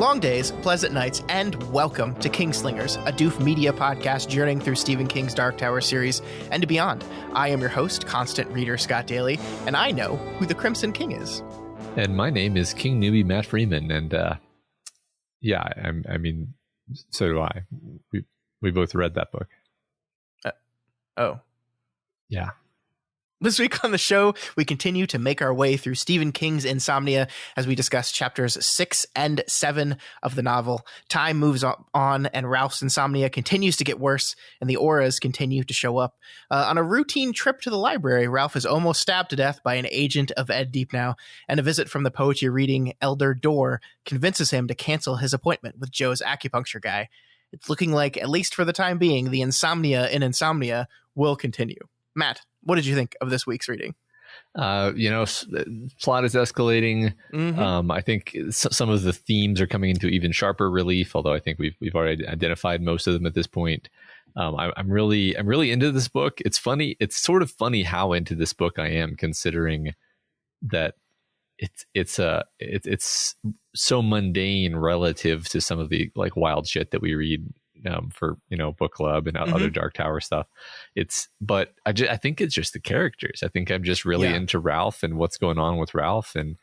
Long days, pleasant nights, and welcome to Kingslingers, a doof media podcast journeying through Stephen King's Dark Tower series and beyond. I am your host, constant reader Scott Daly, and I know who the Crimson King is. And my name is King Newbie Matt Freeman, and I mean, so do I. We both read that book. Oh. Yeah. This week on the show, we continue to make our way through Stephen King's Insomnia as we discuss chapters 6 and 7 of the novel. Time moves on, and Ralph's insomnia continues to get worse, and the auras continue to show up. On a routine trip to the library, Ralph is almost stabbed to death by an agent of Ed Deepnow, and a visit from the poetry reading Elder Door convinces him to cancel his appointment with Joe's acupuncture guy. It's looking like, at least for the time being, the insomnia in Insomnia will continue. Matt, what did you think of this week's reading? Plot is escalating. Mm-hmm. I think some of the themes are coming into even sharper relief, although I think we've already identified most of them at this point. I'm really into this book. It's funny. It's sort of funny how into this book I am, considering that it's so mundane relative to some of the like wild shit that we read for book club and other Dark Tower stuff. But I think it's just the characters. I think I'm just really into Ralph and what's going on with Ralph, and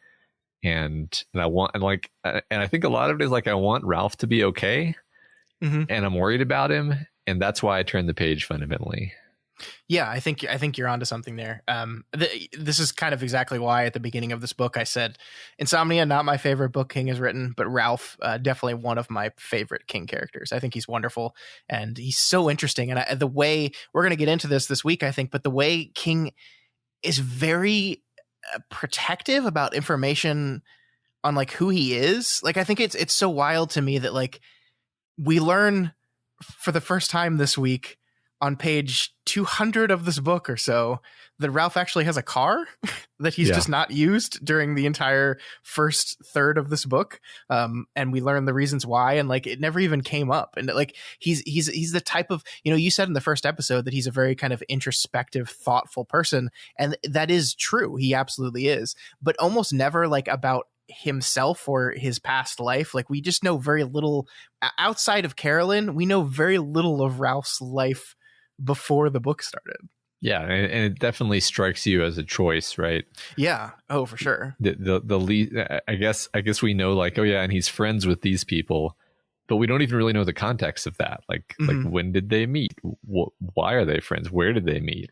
I think a lot of it is like I want Ralph to be okay, and I'm worried about him, and that's why I turned the page fundamentally. Yeah, I think you're onto something there. This is kind of exactly why at the beginning of this book I said Insomnia, not my favorite book King has written, but Ralph, definitely one of my favorite King characters. I think he's wonderful and he's so interesting. And the way we're going to get into this week, I think, but the way King is very protective about information on like who he is. Like, I think it's so wild to me that like we learn for the first time this week on page 200 of this book or so that Ralph actually has a car that he's just not used during the entire first third of this book. And we learn the reasons why, and like it never even came up. And like he's the type of, you said in the first episode that he's a very kind of introspective, thoughtful person, and that is true. He absolutely is, but almost never like about himself or his past life. Like we just know very little outside of Carolyn. We know very little of Ralph's life before the book started. Yeah, and it definitely strikes you as a choice, right? Yeah. Oh, for sure. The lead, I guess we know like, oh yeah, and he's friends with these people, but we don't even really know the context of that. Like when did they meet? Why are they friends? Where did they meet?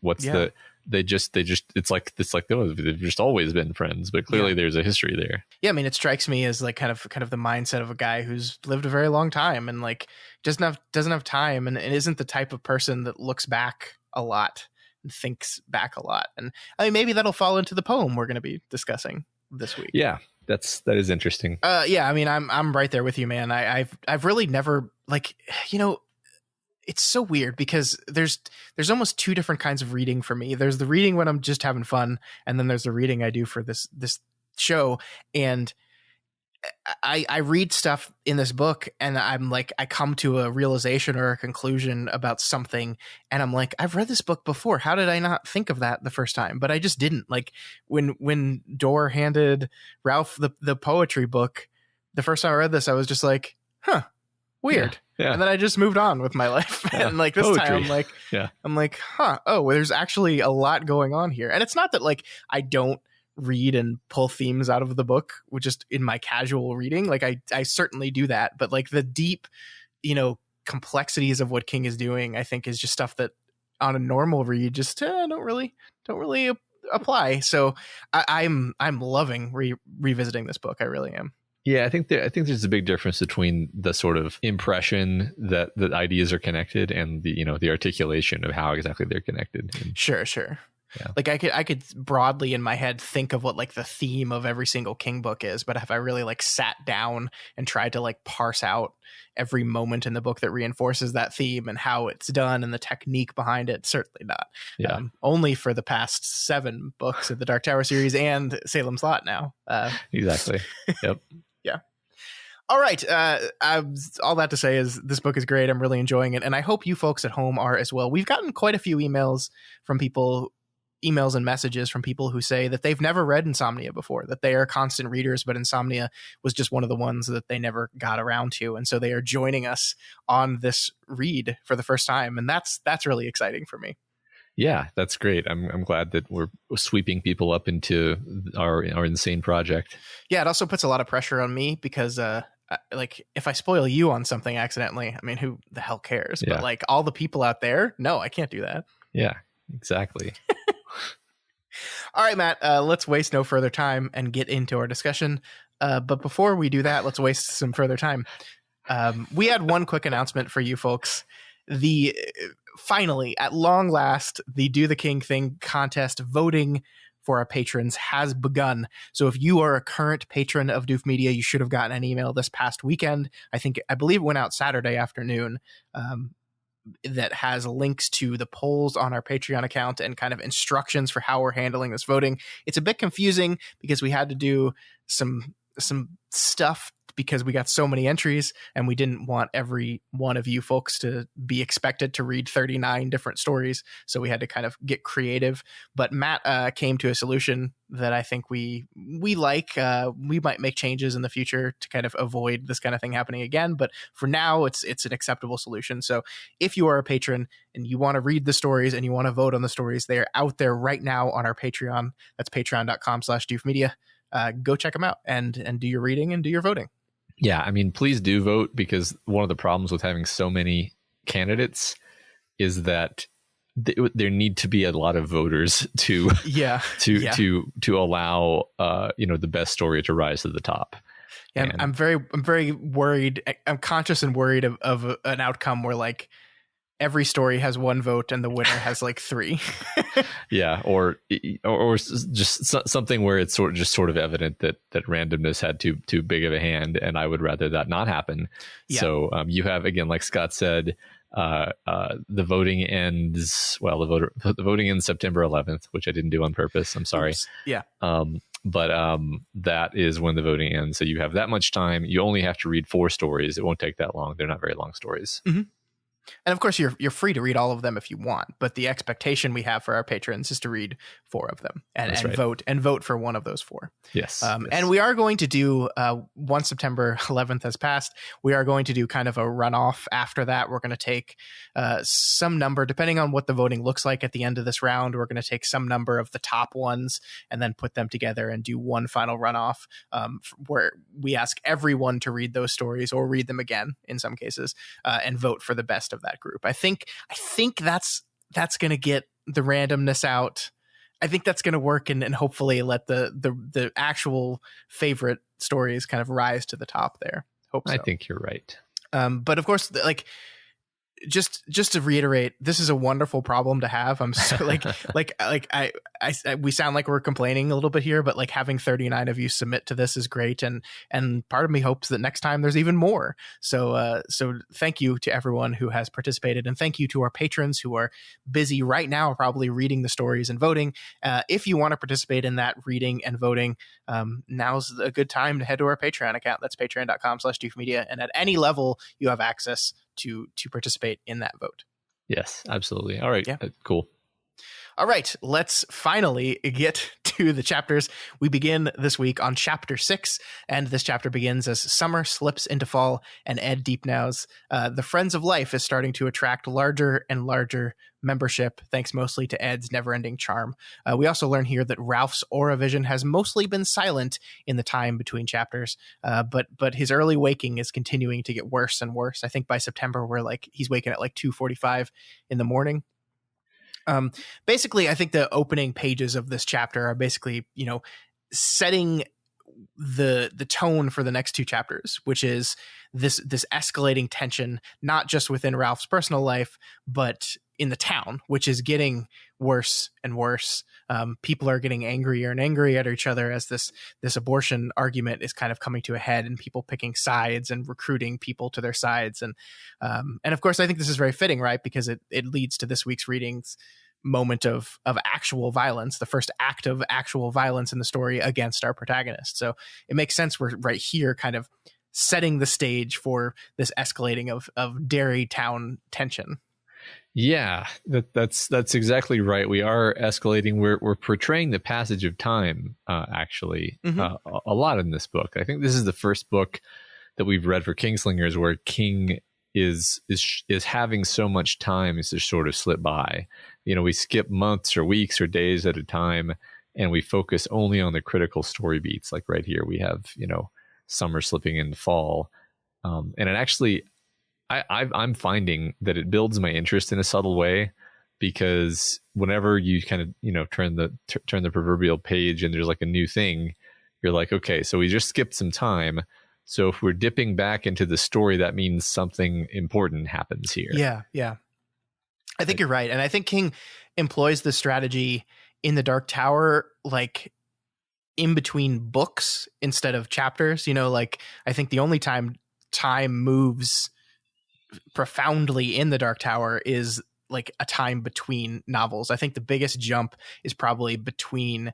They just it's like oh, they've just always been friends, but clearly there's a history there. Yeah, I mean, it strikes me as like kind of the mindset of a guy who's lived a very long time and like doesn't have time and isn't the type of person that looks back a lot and thinks back a lot. And I mean, maybe that'll fall into the poem we're going to be discussing this week. Yeah, that is interesting. Yeah, I mean, I'm right there with you, man. I've really never like, it's so weird because there's almost two different kinds of reading for me. There's the reading when I'm just having fun, and then there's the reading I do for this show. And I read stuff in this book and I'm like, I come to a realization or a conclusion about something, and I'm like, I've read this book before. How did I not think of that the first time? But I just didn't. Like when Dor handed Ralph the poetry book, the first time I read this, I was just like, huh, weird. Yeah. And then I just moved on with my life. Yeah. And like this poetry. Time, I'm like, huh, oh, well, there's actually a lot going on here. And it's not that like I don't read and pull themes out of the book, just in my casual reading. Like I certainly do that. But like the deep, complexities of what King is doing, I think is just stuff that on a normal read just don't really apply. So I'm loving revisiting this book. I really am. Yeah, I think there's a big difference between the sort of impression that ideas are connected and the articulation of how exactly they're connected. And, sure. Yeah. Like I could broadly in my head think of what like the theme of every single King book is, but if I really like sat down and tried to like parse out every moment in the book that reinforces that theme and how it's done and the technique behind it, certainly not. Yeah. Only for the past 7 books of the Dark Tower series and Salem's Lot now. Exactly. Yep. Yeah. All right. All that to say is this book is great. I'm really enjoying it. And I hope you folks at home are as well. We've gotten quite a few emails from people emails and messages from people who say that they've never read Insomnia before, that they are constant readers, but Insomnia was just one of the ones that they never got around to. And so they are joining us on this read for the first time. And that's really exciting for me. Yeah, that's great. I'm glad that we're sweeping people up into our insane project. Yeah, it also puts a lot of pressure on me because like if I spoil you on something accidentally, I mean, who the hell cares? Yeah. But like all the people out there, no, I can't do that. Yeah, exactly. All right, Matt, let's waste no further time and get into our discussion. But before we do that, let's waste some further time. We had one quick announcement for you folks. Finally, at long last, the Do the King Thing contest voting for our patrons has begun. So if you are a current patron of Doof Media, you should have gotten an email this past weekend. I believe it went out Saturday afternoon. That has links to the polls on our Patreon account and kind of instructions for how we're handling this voting. It's a bit confusing because we had to do some stuff because we got so many entries and we didn't want every one of you folks to be expected to read 39 different stories. So we had to kind of get creative. But Matt came to a solution that I think we like. We might make changes in the future to kind of avoid this kind of thing happening again. But for now, it's an acceptable solution. So if you are a patron and you want to read the stories and you want to vote on the stories, they are out there right now on our Patreon. That's patreon.com/doofmedia. Go check them out and do your reading and do your voting. Yeah, I mean, please do vote, because one of the problems with having so many candidates is that there need to be a lot of voters to allow the best story to rise to the top. Yeah, I'm very worried. I'm conscious and worried of an outcome where like every story has one vote and the winner has like 3. Yeah, or just something where it's sort of evident that randomness had too big of a hand, and I would rather that not happen. Yeah. So you have, again, like Scott said, the voting ends. Well, the voting ends September 11th, which I didn't do on purpose. I'm sorry. Oops. Yeah. But that is when the voting ends. So you have that much time. You only have to read 4 stories. It won't take that long. They're not very long stories. Mm-hmm. And of course, you're free to read all of them if you want, but the expectation we have for our patrons is to read 4 of them and vote for one of those 4. Yes. And we are going to do once September 11th has passed, we are going to do kind of a runoff after that. We're going to take some number, depending on what the voting looks like at the end of this round. We're going to take some number of the top ones and then put them together and do one final runoff where we ask everyone to read those stories or read them again in some cases and vote for the best of that group. I think that's going to get the randomness out. I think that's going to work and hopefully let the actual favorite stories kind of rise to the top there. Hope so. I think you're right. But of course, like just to reiterate, this is a wonderful problem to have. I'm so we sound like we're complaining a little bit here, but like having 39 of you submit to this is great. And part of me hopes that next time there's even more. So thank you to everyone who has participated, and thank you to our patrons who are busy right now, probably reading the stories and voting. If you want to participate in that reading and voting, now's a good time to head to our Patreon account. That's patreon.com/doofmedia. And at any level, you have access to participate in that vote. Yes, absolutely. All right. Yeah. Cool. All right, let's finally get to the chapters. We begin this week on chapter 6, and this chapter begins as summer slips into fall, and Ed Deepnow's The Friends of Life is starting to attract larger and larger membership, thanks mostly to Ed's never-ending charm. We also learn here that Ralph's aura vision has mostly been silent in the time between chapters, but his early waking is continuing to get worse and worse. I think by September, he's waking at like 2:45 in the morning. Basically, I think the opening pages of this chapter are basically, setting the tone for the next 2 chapters, which is this escalating tension, not just within Ralph's personal life, but in the town, which is getting worse and worse. People are getting angrier and angrier at each other as this abortion argument is kind of coming to a head, and people picking sides and recruiting people to their sides. And of course, I think this is very fitting, right? Because it leads to this week's reading's moment of actual violence, the first act of actual violence in the story against our protagonist. So it makes sense we're right here kind of setting the stage for this escalating of Derry town tension. Yeah, that's exactly right. We are escalating. We're portraying the passage of time, actually, a lot in this book. I think this is the first book that we've read for Kingslingers where King is having so much time to sort of slip by. You know, we skip months or weeks or days at a time, and we focus only on the critical story beats. Like right here, we have, you know, summer slipping into fall, and it actually, I'm finding that it builds my interest in a subtle way, because whenever you kind of, you know, turn the proverbial page and there's like a new thing, you're like, okay, so we just skipped some time. So if we're dipping back into the story, that means something important happens here. Yeah. I think you're right. And I think King employs this strategy in the Dark Tower, like in between books instead of chapters. You know, like I think the only time moves profoundly in the Dark Tower is like a time between novels. I think the biggest jump is probably between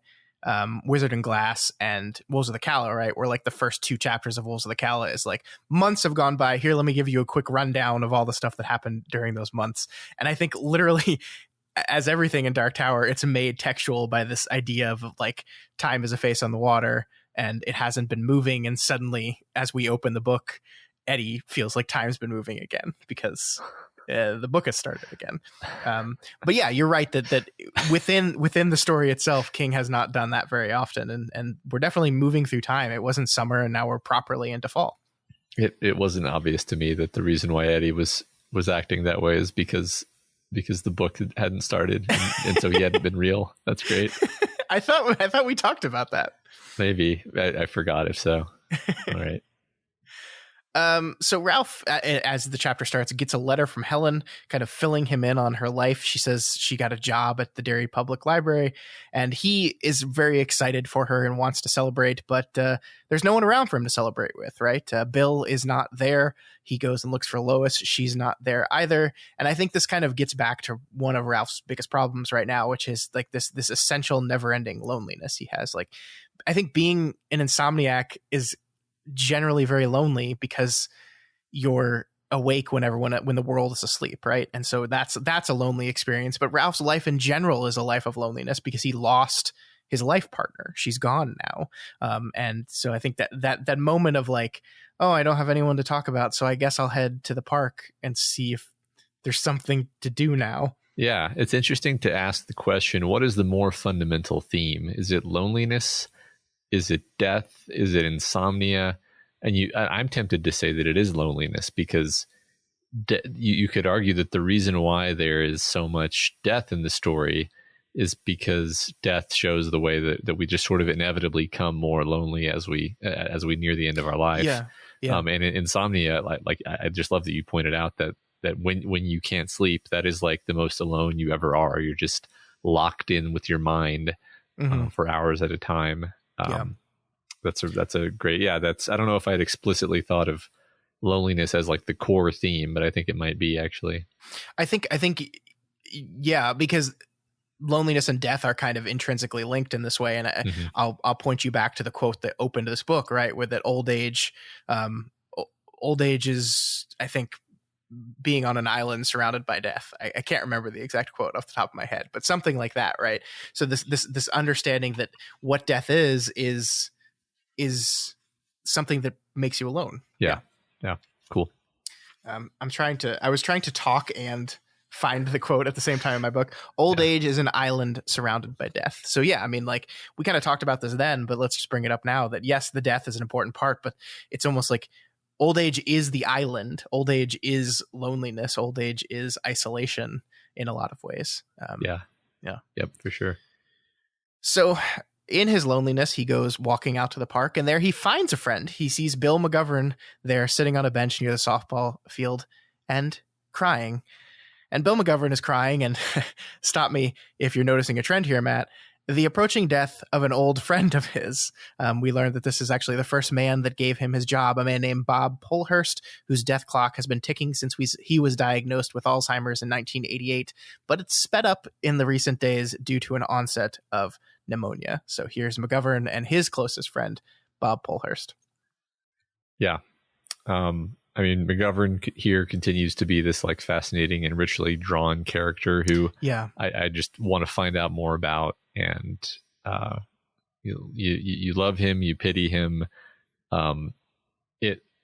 Wizard and Glass and Wolves of the Calla, right? Where like the first 2 chapters of Wolves of the Calla is like, months have gone by. Here, let me give you a quick rundown of all the stuff that happened during those months. And I think literally, as everything in Dark Tower, it's made textual by this idea of like time is a face on the water and it hasn't been moving. And suddenly, as we open the book, Eddie feels like time's been moving again because the book has started again. But yeah, you're right that within the story itself, King has not done that very often, and we're definitely moving through time. It wasn't summer, and now we're properly into fall. It wasn't obvious to me that the reason why Eddie was acting that way is because the book hadn't started, and so he hadn't been real. That's great. I thought we talked about that. Maybe I forgot. If so, all right. So Ralph, as the chapter starts, gets a letter from Helen, kind of filling him in on her life. She says she got a job at the Derry Public Library, and he is very excited for her and wants to celebrate, but there's no one around for him to celebrate with, right? Bill is not there. He goes and looks for Lois. She's not there either. And I think this kind of gets back to one of Ralph's biggest problems right now, which is like this essential never-ending loneliness he has. Like, I think being an insomniac is generally very lonely because you're awake when the world is asleep, right? And so that's a lonely experience. But Ralph's life in general is a life of loneliness because he lost his life partner. She's gone now. And so I think that moment of like, oh, I don't have anyone to talk about, so I guess I'll head to the park and see if there's something to do now. Yeah, it's interesting to ask the question, what is the more fundamental theme? Is it loneliness? Is it death? Is it insomnia? And I'm tempted to say that it is loneliness, because you could argue that the reason why there is so much death in the story is because death shows the way that we just sort of inevitably become more lonely as we near the end of our life. Yeah. And in insomnia, like I just love that you pointed out that when you can't sleep, that is like the most alone you ever are. You're just locked in with your mind for hours at a time. That's a great, I don't know if I'd explicitly thought of loneliness as like the core theme, but I think it might be actually. I think, because loneliness and death are kind of intrinsically linked in this way. And I'll point you back to the quote that opened this book, right? Where that old age is, I think, being on an island surrounded by death. I can't remember the exact quote off the top of my head, but something like that, right? So this understanding that what death is something that makes you alone. Yeah. Cool. I was trying to talk and find the quote at the same time in my book. Old age is an island surrounded by death. So yeah, I mean, like, we kind of talked about this then, but let's just bring it up now that yes, the death is an important part, but it's almost like old age is the island. Old age is loneliness. Old age is isolation in a lot of ways. Yep, for sure. So in his loneliness, he goes walking out to the park, and there he finds a friend. He sees Bill McGovern there sitting on a bench near the softball field and crying. And Bill McGovern is crying, and stop me if you're noticing a trend here, Matt. The approaching death of an old friend of his. We learned that this is actually the first man that gave him his job, a man named Bob Polhurst, whose death clock has been ticking since he was diagnosed with Alzheimer's in 1988, but it's sped up in the recent days due to an onset of pneumonia. So here's McGovern and his closest friend, Bob Polhurst. Yeah. I I mean, McGovern here continues to be this like fascinating and richly drawn character who I just want to find out more about. And you love him, you pity him.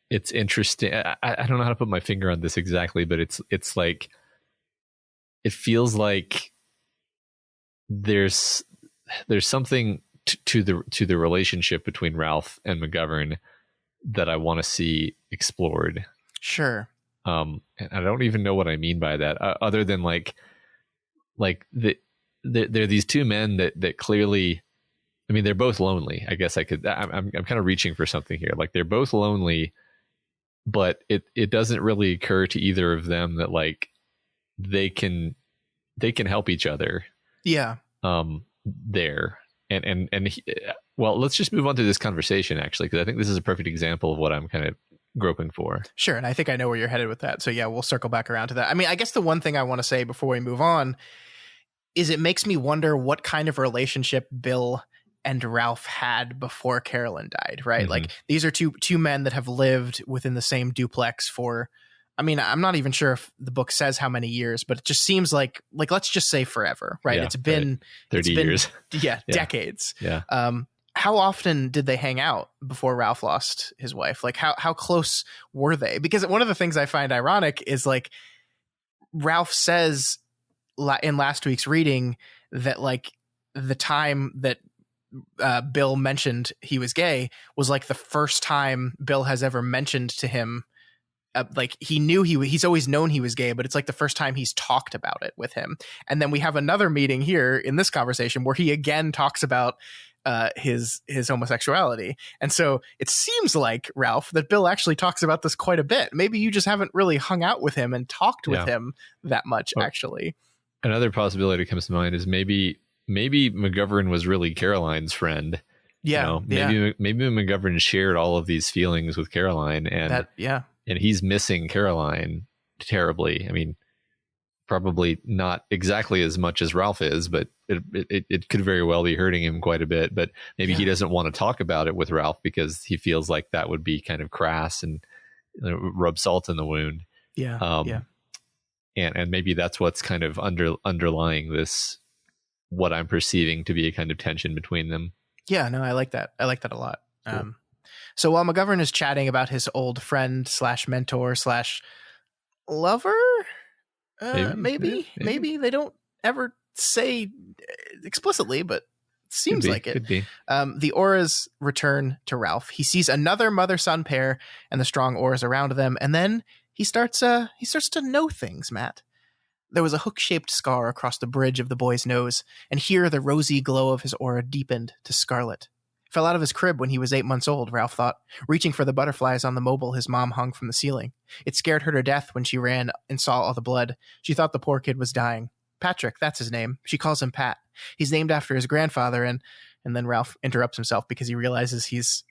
It's interesting. I don't know how to put my finger on this exactly, but it's like, it feels like there's something to the relationship between Ralph and McGovern that I want to see explored. Sure. And I don't even know what I mean by that, other than they're these two men that clearly, I mean, they're both lonely. I guess I'm kind of reaching for something here. Like, they're both lonely, but it doesn't really occur to either of them that like they can help each other. Yeah. There. Well, let's just move on to this conversation, actually, because I think this is a perfect example of what I'm kind of groping for. Sure. And I think I know where you're headed with that. So yeah, we'll circle back around to that. I mean, I guess the one thing I want to say before we move on is it makes me wonder what kind of relationship Bill and Ralph had before Carolyn died, right? Mm-hmm. Like, these are two men that have lived within the same duplex for, I mean, I'm not even sure if the book says how many years, but it just seems like let's just say forever, right? Yeah, it's been 30 years. Yeah, decades. Yeah. How often did they hang out before Ralph lost his wife? Like, how close were they? Because one of the things I find ironic is like Ralph says in last week's reading that like the time that Bill mentioned he was gay was like the first time Bill has ever mentioned to him. Like, he knew he's always known he was gay, but it's like the first time he's talked about it with him. And then we have another meeting here in this conversation where he again talks about his homosexuality. And so it seems like, Ralph, that Bill actually talks about this quite a bit. Maybe you just haven't really hung out with him and talked with him that much, actually. Another possibility that comes to mind is maybe McGovern was really Caroline's friend. Yeah. Maybe McGovern shared all of these feelings with Caroline, and he's missing Caroline terribly. I mean, probably not exactly as much as Ralph is, but it could very well be hurting him quite a bit. But maybe he doesn't want to talk about it with Ralph because he feels like that would be kind of crass and rub salt in the wound. Yeah. And maybe that's what's kind of underlying this, what I'm perceiving to be a kind of tension between them. Yeah, no, I like that. I like that a lot. Cool. So while McGovern is chatting about his old friend / mentor / lover, maybe they don't ever say explicitly, but it seems like it. Could be. The auras return to Ralph. He sees another mother-son pair and the strong auras around them, and then he starts to know things, Matt. There was a hook-shaped scar across the bridge of the boy's nose, and here the rosy glow of his aura deepened to scarlet. Fell out of his crib when he was 8 months old, Ralph thought, reaching for the butterflies on the mobile his mom hung from the ceiling. It scared her to death when she ran and saw all the blood. She thought the poor kid was dying. Patrick, that's his name. She calls him Pat. He's named after his grandfather, and then Ralph interrupts himself because he realizes he's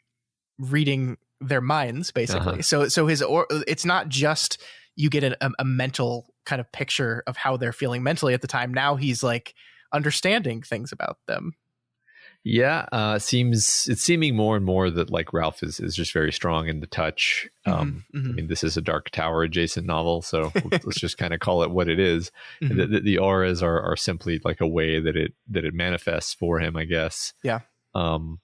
reading their minds, basically. So his it's not just you get a mental kind of picture of how they're feeling mentally at the time. Now he's like understanding things about them. Yeah, it's seeming more and more that like Ralph is just very strong in the touch. I mean, this is a Dark Tower adjacent novel, so let's just kind of call it what it is. The auras are simply like a way that it manifests for him, I guess. Yeah. The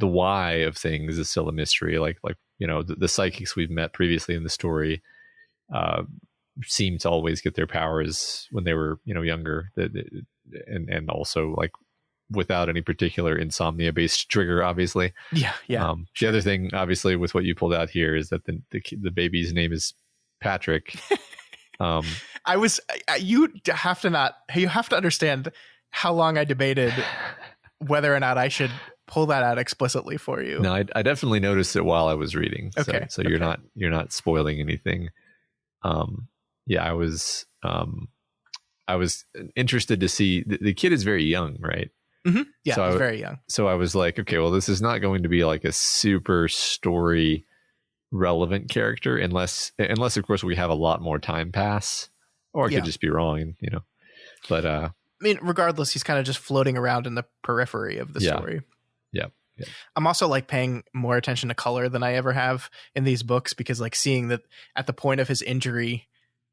why of things is still a mystery. Like the psychics we've met previously in the story seem to always get their powers when they were younger, and also like without any particular insomnia based trigger, obviously. Yeah. The other thing, obviously, with what you pulled out here is that the baby's name is Patrick. You have to understand how long I debated whether or not I should pull that out explicitly for you. No, I definitely noticed it while I was reading. Okay. So you're not spoiling anything. I was interested to see the kid is very young, right? Mm-hmm. Yeah, so he's very young. So I was like, okay, well, this is not going to be like a super story relevant character unless of course we have a lot more time pass, or I could just be wrong, But I mean, regardless, he's kind of just floating around in the periphery of the story. Yeah. I'm also like paying more attention to color than I ever have in these books, because like seeing that at the point of his injury,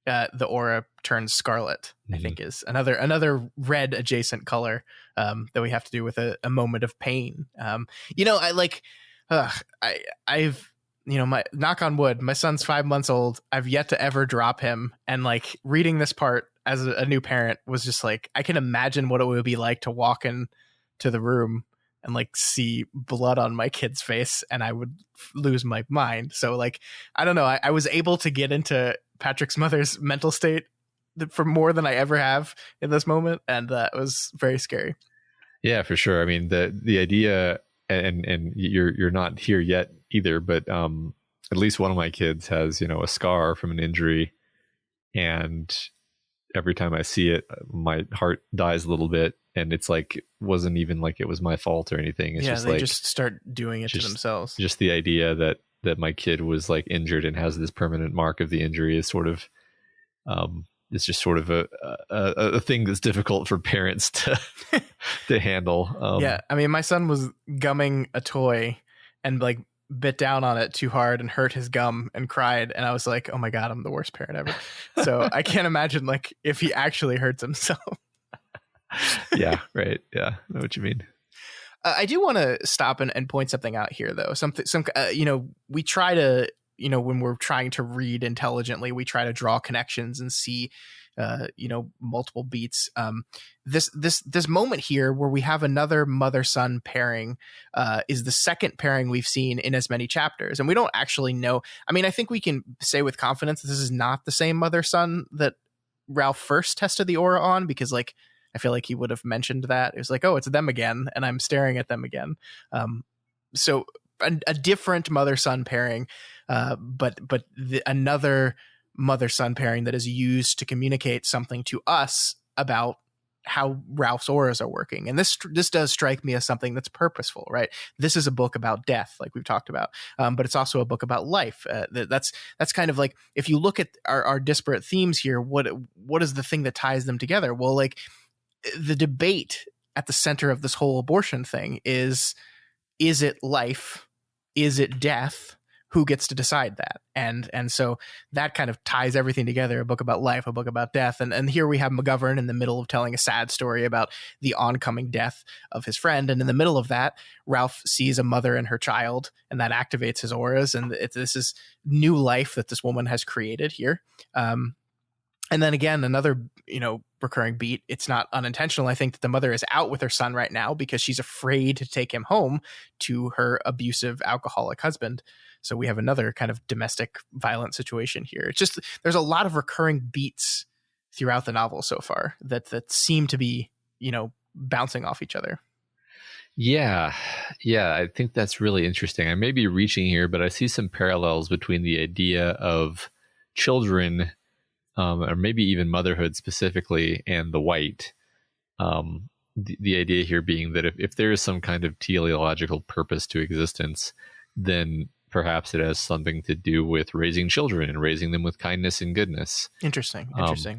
the aura turns scarlet, I think is another red adjacent color that we have to do with a moment of pain. I like, I've, my knock on wood, my son's 5 months old. I've yet to ever drop him. And like reading this part as a new parent was just like, I can imagine what it would be like to walk in to the room and like see blood on my kid's face, and I would lose my mind. So like, I don't know. I was able to get into Patrick's mother's mental state for more than I ever have in this moment. And that was very scary. Yeah, for sure. I mean, the idea, and you're not here yet either, but at least one of my kids has, a scar from an injury, and every time I see it, my heart dies a little bit, and it's like, it wasn't even like it was my fault or anything. It's just they like, just start doing it to themselves. Just the idea that my kid was like injured and has this permanent mark of the injury is sort of, it's just sort of a thing that's difficult for parents to to handle. Yeah, I mean, my son was gumming a toy and like bit down on it too hard and hurt his gum and cried, and I was like, oh my god, I'm the worst parent ever. So I can't imagine like if he actually hurts himself. Yeah, right. Yeah, I know what you mean. I do want to stop and point something out here, though. We try to, when we're trying to read intelligently, we try to draw connections and see, multiple beats. This moment here where we have another mother-son pairing is the second pairing we've seen in as many chapters, and we don't actually know. I mean, I think we can say with confidence this is not the same mother-son that Ralph first tested the aura on, because like, I feel like he would have mentioned that. It was like, oh, it's them again, and I'm staring at them again. So a different mother-son pairing, but another mother-son pairing that is used to communicate something to us about how Ralph's auras are working. And this does strike me as something that's purposeful, right? This is a book about death, like we've talked about, but it's also a book about life. That's kind of like, if you look at our disparate themes here, what is the thing that ties them together? Well, like, the debate at the center of this whole abortion thing is it life? Is it death? Who gets to decide that? And so that kind of ties everything together, a book about life, a book about death. And here we have McGovern in the middle of telling a sad story about the oncoming death of his friend. And in the middle of that, Ralph sees a mother and her child, and that activates his auras. And this is new life that this woman has created here. And then again, another, recurring beat. It's not unintentional. I think that the mother is out with her son right now because she's afraid to take him home to her abusive alcoholic husband. So we have another kind of domestic violent situation here. It's just, there's a lot of recurring beats throughout the novel so far that seem to be, bouncing off each other. Yeah. I think that's really interesting. I may be reaching here, but I see some parallels between the idea of children, or maybe even motherhood specifically, and the white. The idea here being that if there is some kind of teleological purpose to existence, then perhaps it has something to do with raising children and raising them with kindness and goodness. Interesting.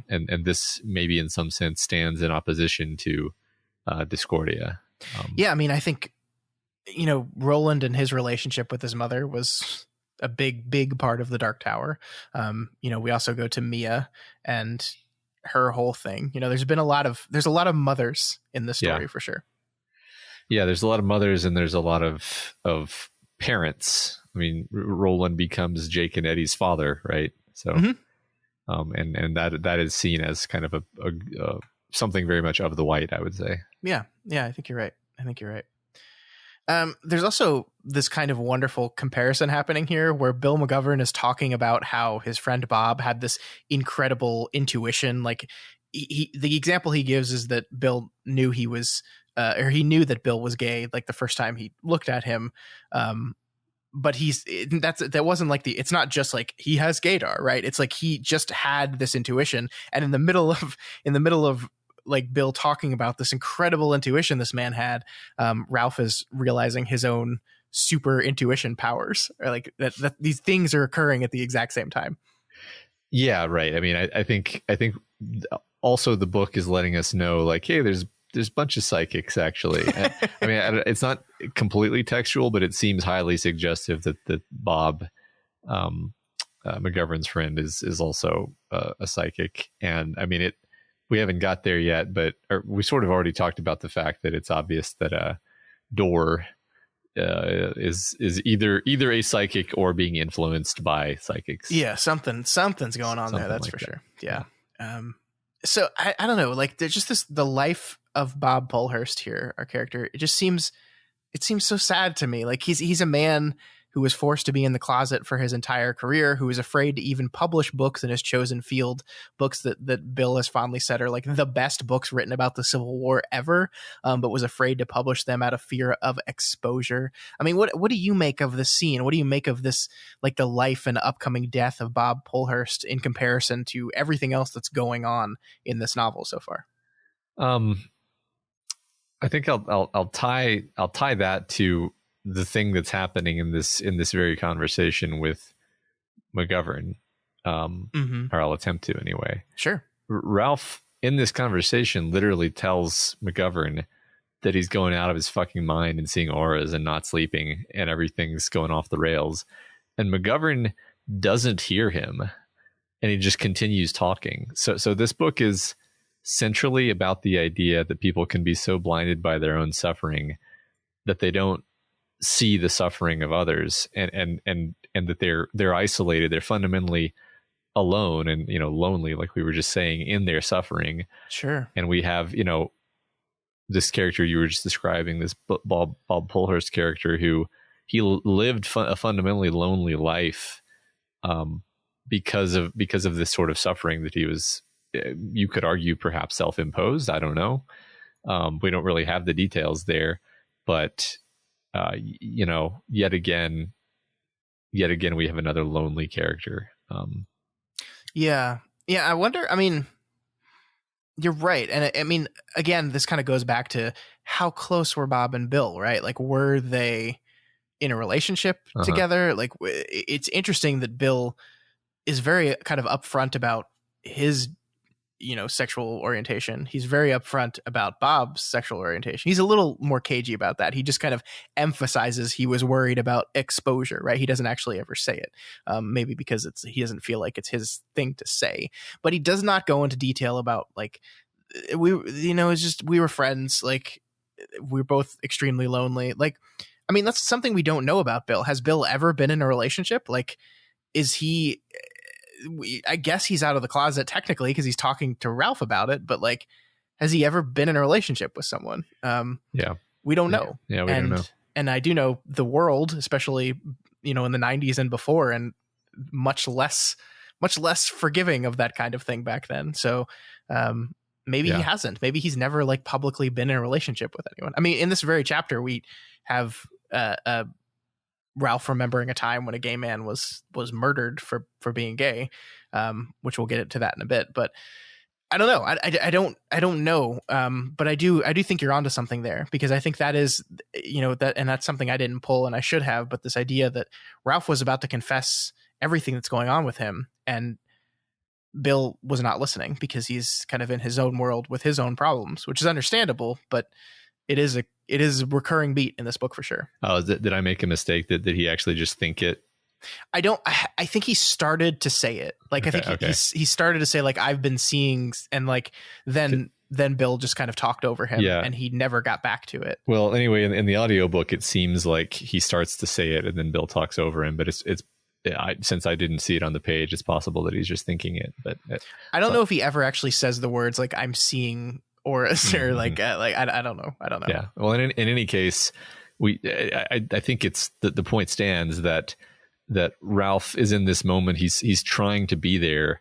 And this maybe in some sense stands in opposition to Discordia. Yeah, I mean, I think, Roland and his relationship with his mother was a big part of the Dark Tower. We also go to Mia and her whole thing. There's a lot of mothers in this story, for sure. Yeah, there's a lot of mothers, and there's a lot of parents. I mean, Roland becomes Jake and Eddie's father, right? So, and that is seen as kind of a something very much of the white, I would say. Yeah, I think you're right. There's also this kind of wonderful comparison happening here where Bill McGovern is talking about how his friend Bob had this incredible intuition. Like the example he gives is that Bill knew he knew that Bill was gay, like the first time he looked at him. But that wasn't like it's not just like he has gaydar, right? It's like he just had this intuition. And in the middle of like Bill talking about this incredible intuition this man had, Ralph is realizing his own super intuition powers, or like that these things are occurring at the exact same time. Yeah, right. I mean, I think also the book is letting us know, like, hey, there's there's a bunch of psychics actually. I mean, it's not completely textual, but it seems highly suggestive that Bob, McGovern's friend, is also a psychic. And I mean, we haven't got there yet, but we sort of already talked about the fact that it's obvious that Door is either a psychic or being influenced by psychics. Yeah, something's going on there. That's like for sure. Yeah. So I don't know. Like, there's just the life of Bob Polhurst here, our character. It seems so sad to me. Like, he's a man who was forced to be in the closet for his entire career, who is afraid to even publish books in his chosen field, books that Bill has fondly said are like the best books written about the Civil War ever, but was afraid to publish them out of fear of exposure. I mean, what do you make of this scene? What do you make of this, like the life and upcoming death of Bob Polhurst in comparison to everything else that's going on in this novel so far? I think I'll tie that to the thing that's happening in this very conversation with McGovern, or I'll attempt to anyway. Sure. Ralph in this conversation literally tells McGovern that he's going out of his fucking mind and seeing auras and not sleeping and everything's going off the rails. And McGovern doesn't hear him and he just continues talking. So this book is centrally about the idea that people can be so blinded by their own suffering that they don't see the suffering of others, and that they're isolated. They're fundamentally alone and, lonely, like we were just saying, in their suffering. Sure. And we have, this character you were just describing, this Bob Polhurst character, who he lived a fundamentally lonely life because of this sort of suffering that he was, you could argue, perhaps self-imposed. I don't know. We don't really have the details there, but yet again we have another lonely character. Yeah. I wonder, I mean, you're right. And I mean, again, this kind of goes back to how close were Bob and Bill, right? Like, were they in a relationship together? Like, it's interesting that Bill is very kind of upfront about his sexual orientation. He's very upfront about Bob's sexual orientation. He's a little more cagey about that. He just kind of emphasizes he was worried about exposure, right? He doesn't actually ever say it, maybe because he doesn't feel like it's his thing to say. But he does not go into detail about, like, it's just, we were friends. Like, we were both extremely lonely. Like, I mean, that's something we don't know about Bill. Has Bill ever been in a relationship? Like, is he... I guess he's out of the closet technically because he's talking to Ralph about it, but like, has he ever been in a relationship with someone? We don't know. We don't know. And I do know the world, especially, in the 90s and before, and much less forgiving of that kind of thing back then. So maybe he hasn't. Maybe he's never like publicly been in a relationship with anyone. I mean, in this very chapter, we have Ralph remembering a time when a gay man was murdered for being gay, which we'll get into that in a bit. But I don't know. I don't know. But I do think you're onto something there, because I think that is, and that's something I didn't pull and I should have. But this idea that Ralph was about to confess everything that's going on with him, and Bill was not listening because he's kind of in his own world with his own problems, which is understandable, but it is a recurring beat in this book for sure. Oh, did I make a mistake? Did he actually just think it? I think he started to say it. Like, okay, I think he started to say, like, I've been seeing, and like, then Bill just kind of talked over him, and he never got back to it. Well, anyway, in the audiobook, it seems like he starts to say it and then Bill talks over him, but since I didn't see it on the page, it's possible that he's just thinking it, but I don't know if he ever actually says the words like, I'm seeing, or like I don't know. Yeah. Well, in any case, I think it's the point stands that Ralph is in this moment. He's trying to be there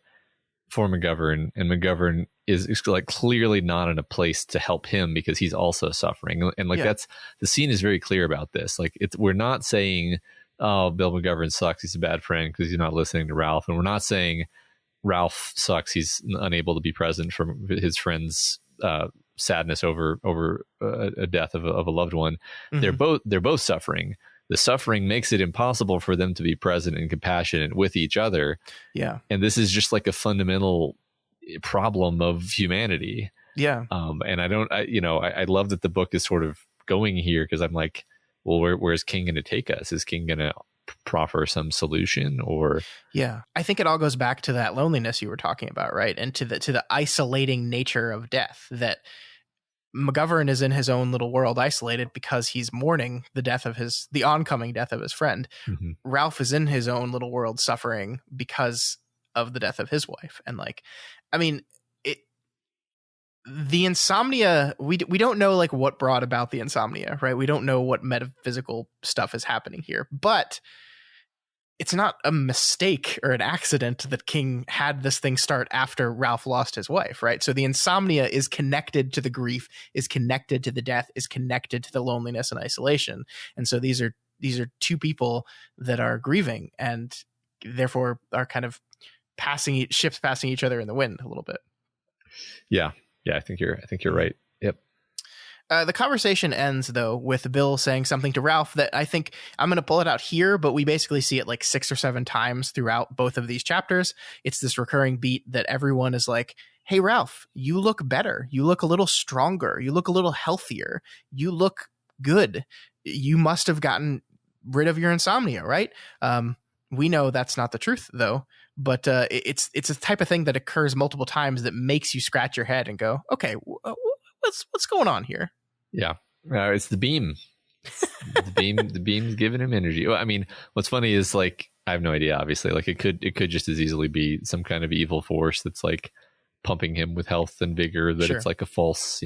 for McGovern, and McGovern is like clearly not in a place to help him because he's also suffering. And like, that's, the scene is very clear about this. Like, we're not saying, oh, Bill McGovern sucks, he's a bad friend because he's not listening to Ralph. And we're not saying Ralph sucks, he's unable to be present for his friend's sadness over a death of a loved one. Mm-hmm. They're both suffering. The suffering makes it impossible for them to be present and compassionate with each other. Yeah. And this is just like a fundamental problem of humanity. Yeah. And I love that the book is sort of going here, because I'm like, well, where's King going to take us? Is King going to proffer some solution, or? Yeah. I think it all goes back to that loneliness you were talking about, right? And to the isolating nature of death, that McGovern is in his own little world, isolated because he's mourning the oncoming death of his friend. Mm-hmm. Ralph is in his own little world, suffering because of the death of his wife. And the insomnia, we don't know like what brought about the insomnia, right? We don't know what metaphysical stuff is happening here, but it's not a mistake or an accident that King had this thing start after Ralph lost his wife, right? So the insomnia is connected to the grief, is connected to the death, is connected to the loneliness and isolation. And so these are two people that are grieving, and therefore are kind of ships passing each other in the wind a little bit. Yeah. I think you're right. Yep. The conversation ends, though, with Bill saying something to Ralph that I think I'm going to pull it out here, but we basically see it like 6 or 7 times throughout both of these chapters. It's this recurring beat that everyone is like, hey, Ralph, you look better. You look a little stronger. You look a little healthier. You look good. You must have gotten rid of your insomnia, right? We know that's not the truth, though. But it's a type of thing that occurs multiple times that makes you scratch your head and go, okay, what's going on here? Yeah, it's the beam. The beam's giving him energy. Well, I mean, what's funny is like, I have no idea. Obviously, like it could just as easily be some kind of evil force that's like pumping him with health and vigor. That Sure. It's like a false,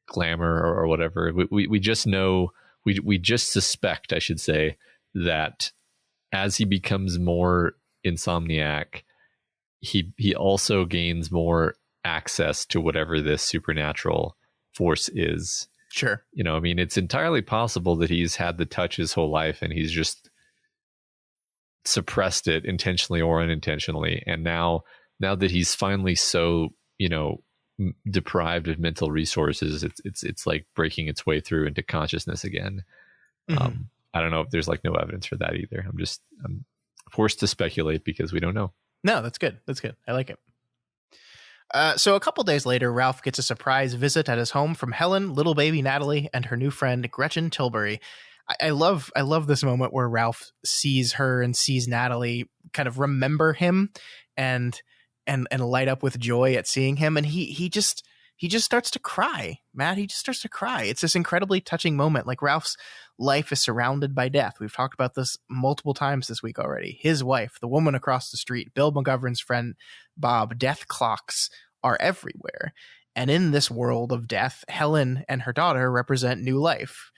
glamour or whatever. We just know. We just suspect, I should say, that as he becomes more insomniac, he also gains more access to whatever this supernatural force is. Sure. I mean, it's entirely possible that he's had the touch his whole life and he's just suppressed it intentionally or unintentionally. And now that he's finally so, deprived of mental resources, it's like breaking its way through into consciousness again. Mm-hmm. I don't know if there's like no evidence for that either. I'm forced to speculate because we don't know. No, that's good. I like it. So a couple days later, Ralph gets a surprise visit at his home from Helen, little baby Natalie, and her new friend Gretchen Tilbury. I love this moment where Ralph sees her and sees Natalie kind of remember him and light up with joy at seeing him, and he just starts to cry, Matt. He just starts to cry. It's this incredibly touching moment. Like, Ralph's life is surrounded by death. We've talked about this multiple times this week already. His wife, the woman across the street, Bill McGovern's friend Bob, death clocks are everywhere. And in this world of death, Helen and her daughter represent new life,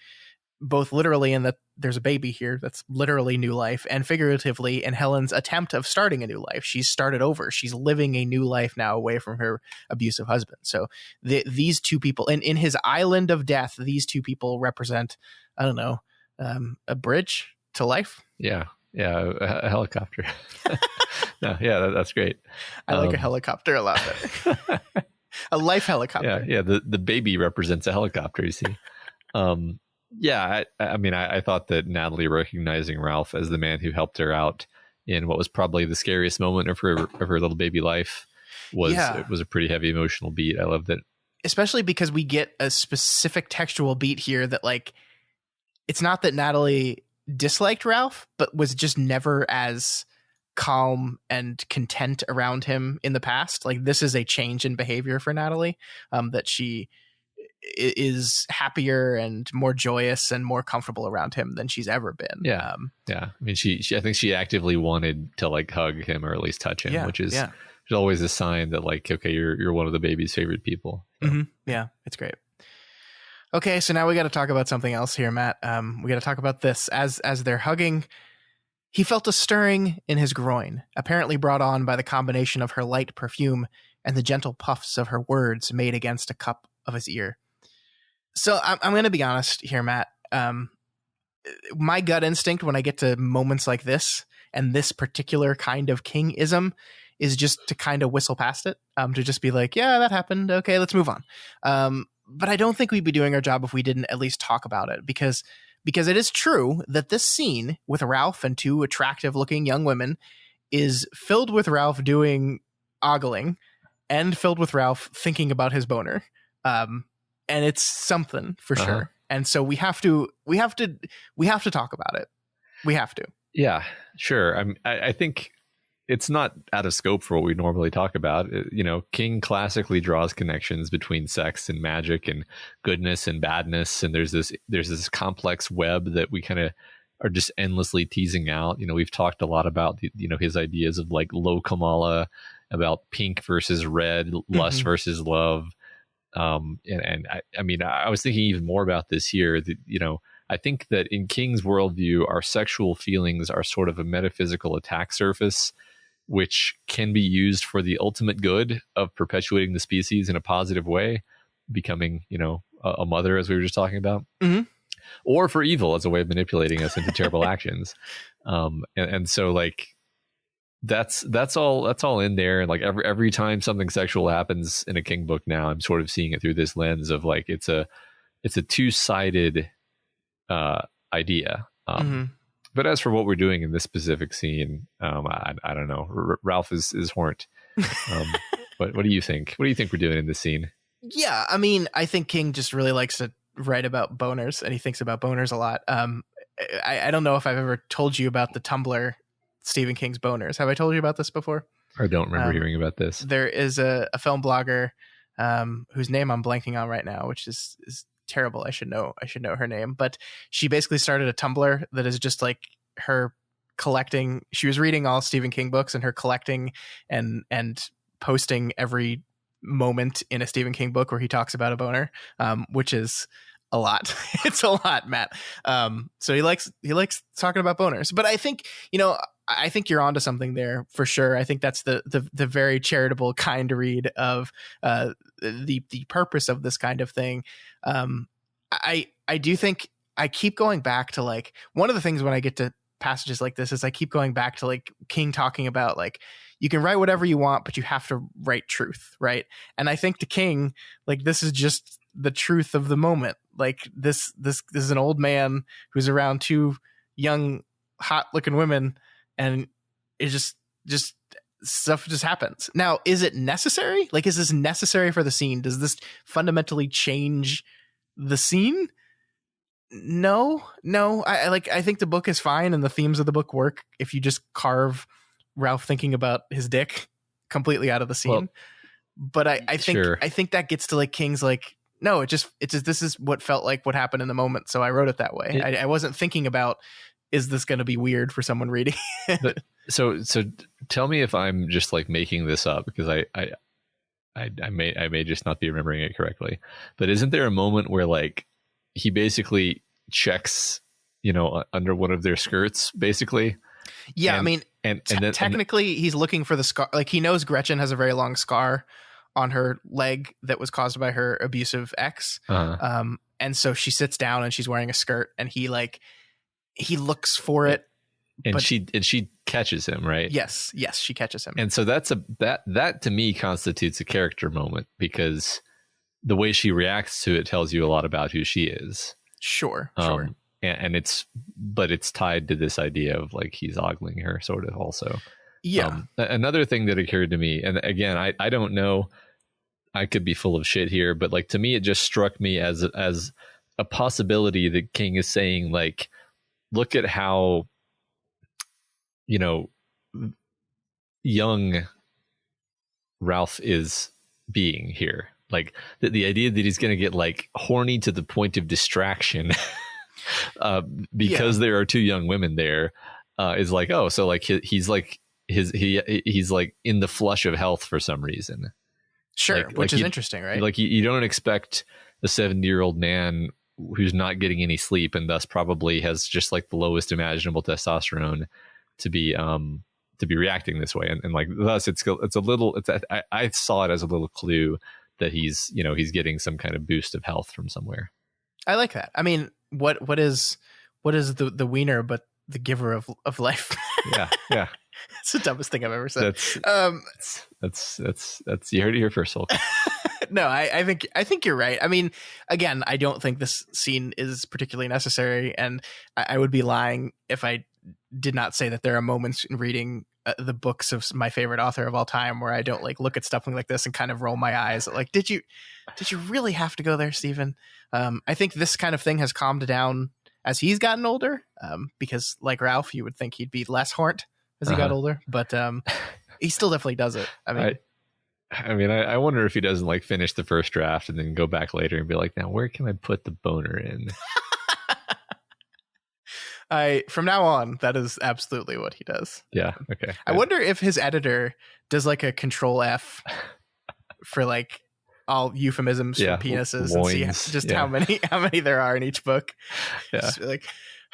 both literally in that there's a baby here that's literally new life, and figuratively in Helen's attempt of starting a new life. She's started over. She's living a new life now away from her abusive husband. So these two people, in his island of death, these two people represent, I don't know, a bridge to life. Yeah, a helicopter. No, yeah, that's great. I like a helicopter a lot better. A life helicopter. Yeah. The baby represents a helicopter, you see. Yeah, I mean, I thought that Natalie recognizing Ralph as the man who helped her out in what was probably the scariest moment of her little baby life it was a pretty heavy emotional beat. I loved it. Especially because we get a specific textual beat here that, like, it's not that Natalie disliked Ralph, but was just never as calm and content around him in the past. Like, this is a change in behavior for Natalie, that she is happier and more joyous and more comfortable around him than she's ever been. Yeah. I mean, she I think she actively wanted to like hug him or at least touch him, which is always a sign that, like, okay, you're one of the baby's favorite people. Mm-hmm. Yeah, it's great. Okay, so now we got to talk about something else here, Matt. We got to talk about this. As they're hugging, he felt a stirring in his groin, apparently brought on by the combination of her light perfume and the gentle puffs of her words made against a cup of his ear. So I'm going to be honest here, Matt. My gut instinct when I get to moments like this and this particular kind of Kingism is just to kind of whistle past it, to just be like, yeah, that happened. Okay, let's move on. But I don't think we'd be doing our job if we didn't at least talk about it, because it is true that this scene with Ralph and two attractive looking young women is filled with Ralph doing ogling and filled with Ralph thinking about his boner. And it's something for sure. And so we have to talk about it. We have to. Yeah, sure. I think it's not out of scope for what we normally talk about. King classically draws connections between sex and magic and goodness and badness. And there's this complex web that we kind of are just endlessly teasing out. We've talked a lot about his ideas of like low Kamala, about pink versus red, lust versus love. And I was thinking even more about this here. That, I think that in King's worldview, our sexual feelings are sort of a metaphysical attack surface, which can be used for the ultimate good of perpetuating the species in a positive way, becoming, a mother, as we were just talking about, or for evil as a way of manipulating us into terrible actions. And so like, that's all in there. And like every time something sexual happens in a King book now, I'm sort of seeing it through this lens of like, it's a two-sided idea. But as for what we're doing in this specific scene, I don't know. Ralph is horned. What do you think? What do you think we're doing in this scene? Yeah, I mean, I think King just really likes to write about boners, and he thinks about boners a lot. I don't know if I've ever told you about the Tumblr Stephen King's boners. Have I told you about this before? I don't remember hearing about this. There is a film blogger whose name I'm blanking on right now, which is terrible. I should know her name, but she basically started a Tumblr that is just like her collecting. She was reading all Stephen King books and her collecting and posting every moment in a Stephen King book where he talks about a boner, which is a lot. It's a lot, Matt. So he likes talking about boners, but I think, I think you're onto something there for sure. I think that's the very charitable, kind read of the purpose of this kind of thing. I do think I keep going back to like one of the things when I get to passages like this is I keep going back to like King talking about like you can write whatever you want, but you have to write truth, right? And I think to King, like this is just the truth of the moment. Like this is an old man who's around two young, hot looking women. And it just stuff just happens. Now, is it necessary? Like, is this necessary for the scene? Does this fundamentally change the scene? No. I think the book is fine and the themes of the book work if you just carve Ralph thinking about his dick completely out of the scene. Well, but I think that gets to like King's like, no, it just this is what felt like what happened in the moment. So I wrote it that way. I wasn't thinking about, is this going to be weird for someone reading? So tell me if I'm just like making this up, because I may just not be remembering it correctly. But isn't there a moment where like he basically checks, under one of their skirts, basically? Yeah, and then technically he's looking for the scar. Like he knows Gretchen has a very long scar on her leg that was caused by her abusive ex. And so she sits down and she's wearing a skirt, and he looks for it, and she catches him, right? Yes, she catches him. And so that to me constitutes a character moment, because the way she reacts to it tells you a lot about who she is. Sure. And it's tied to this idea of like he's ogling her, sort of also. Yeah. Another thing that occurred to me, and again, I don't know, I could be full of shit here, but like to me, it just struck me as a possibility that King is saying like, look at how, young Ralph is being here. Like the idea that he's going to get like horny to the point of distraction because there are two young women there is like, oh, so like he's like he's like in the flush of health for some reason. Sure. Which is interesting, right? Like you don't expect a 70-year-old man who's not getting any sleep and thus probably has just like the lowest imaginable testosterone to be reacting this way, and like thus I saw it as a little clue that he's getting some kind of boost of health from somewhere. I like that. I mean, what is the wiener but the giver of life? Yeah. It's the dumbest thing I've ever said. That's you heard it here first, Hulk. No, I think you're right. I mean, again, I don't think this scene is particularly necessary, and I would be lying if I did not say that there are moments in reading the books of my favorite author of all time, where I don't like look at stuff like this and kind of roll my eyes. Like, did you really have to go there, Stephen? I think this kind of thing has calmed down as he's gotten older, because like Ralph, you would think he'd be less horned as he got older, but he still definitely does it. I wonder if he doesn't like finish the first draft and then go back later and be like, now where can I put the boner in? From now on, that is absolutely what he does. Yeah. Okay. I wonder if his editor does like a control F for like all euphemisms for penises loins, and see just how many there are in each book. Yeah. Just be like,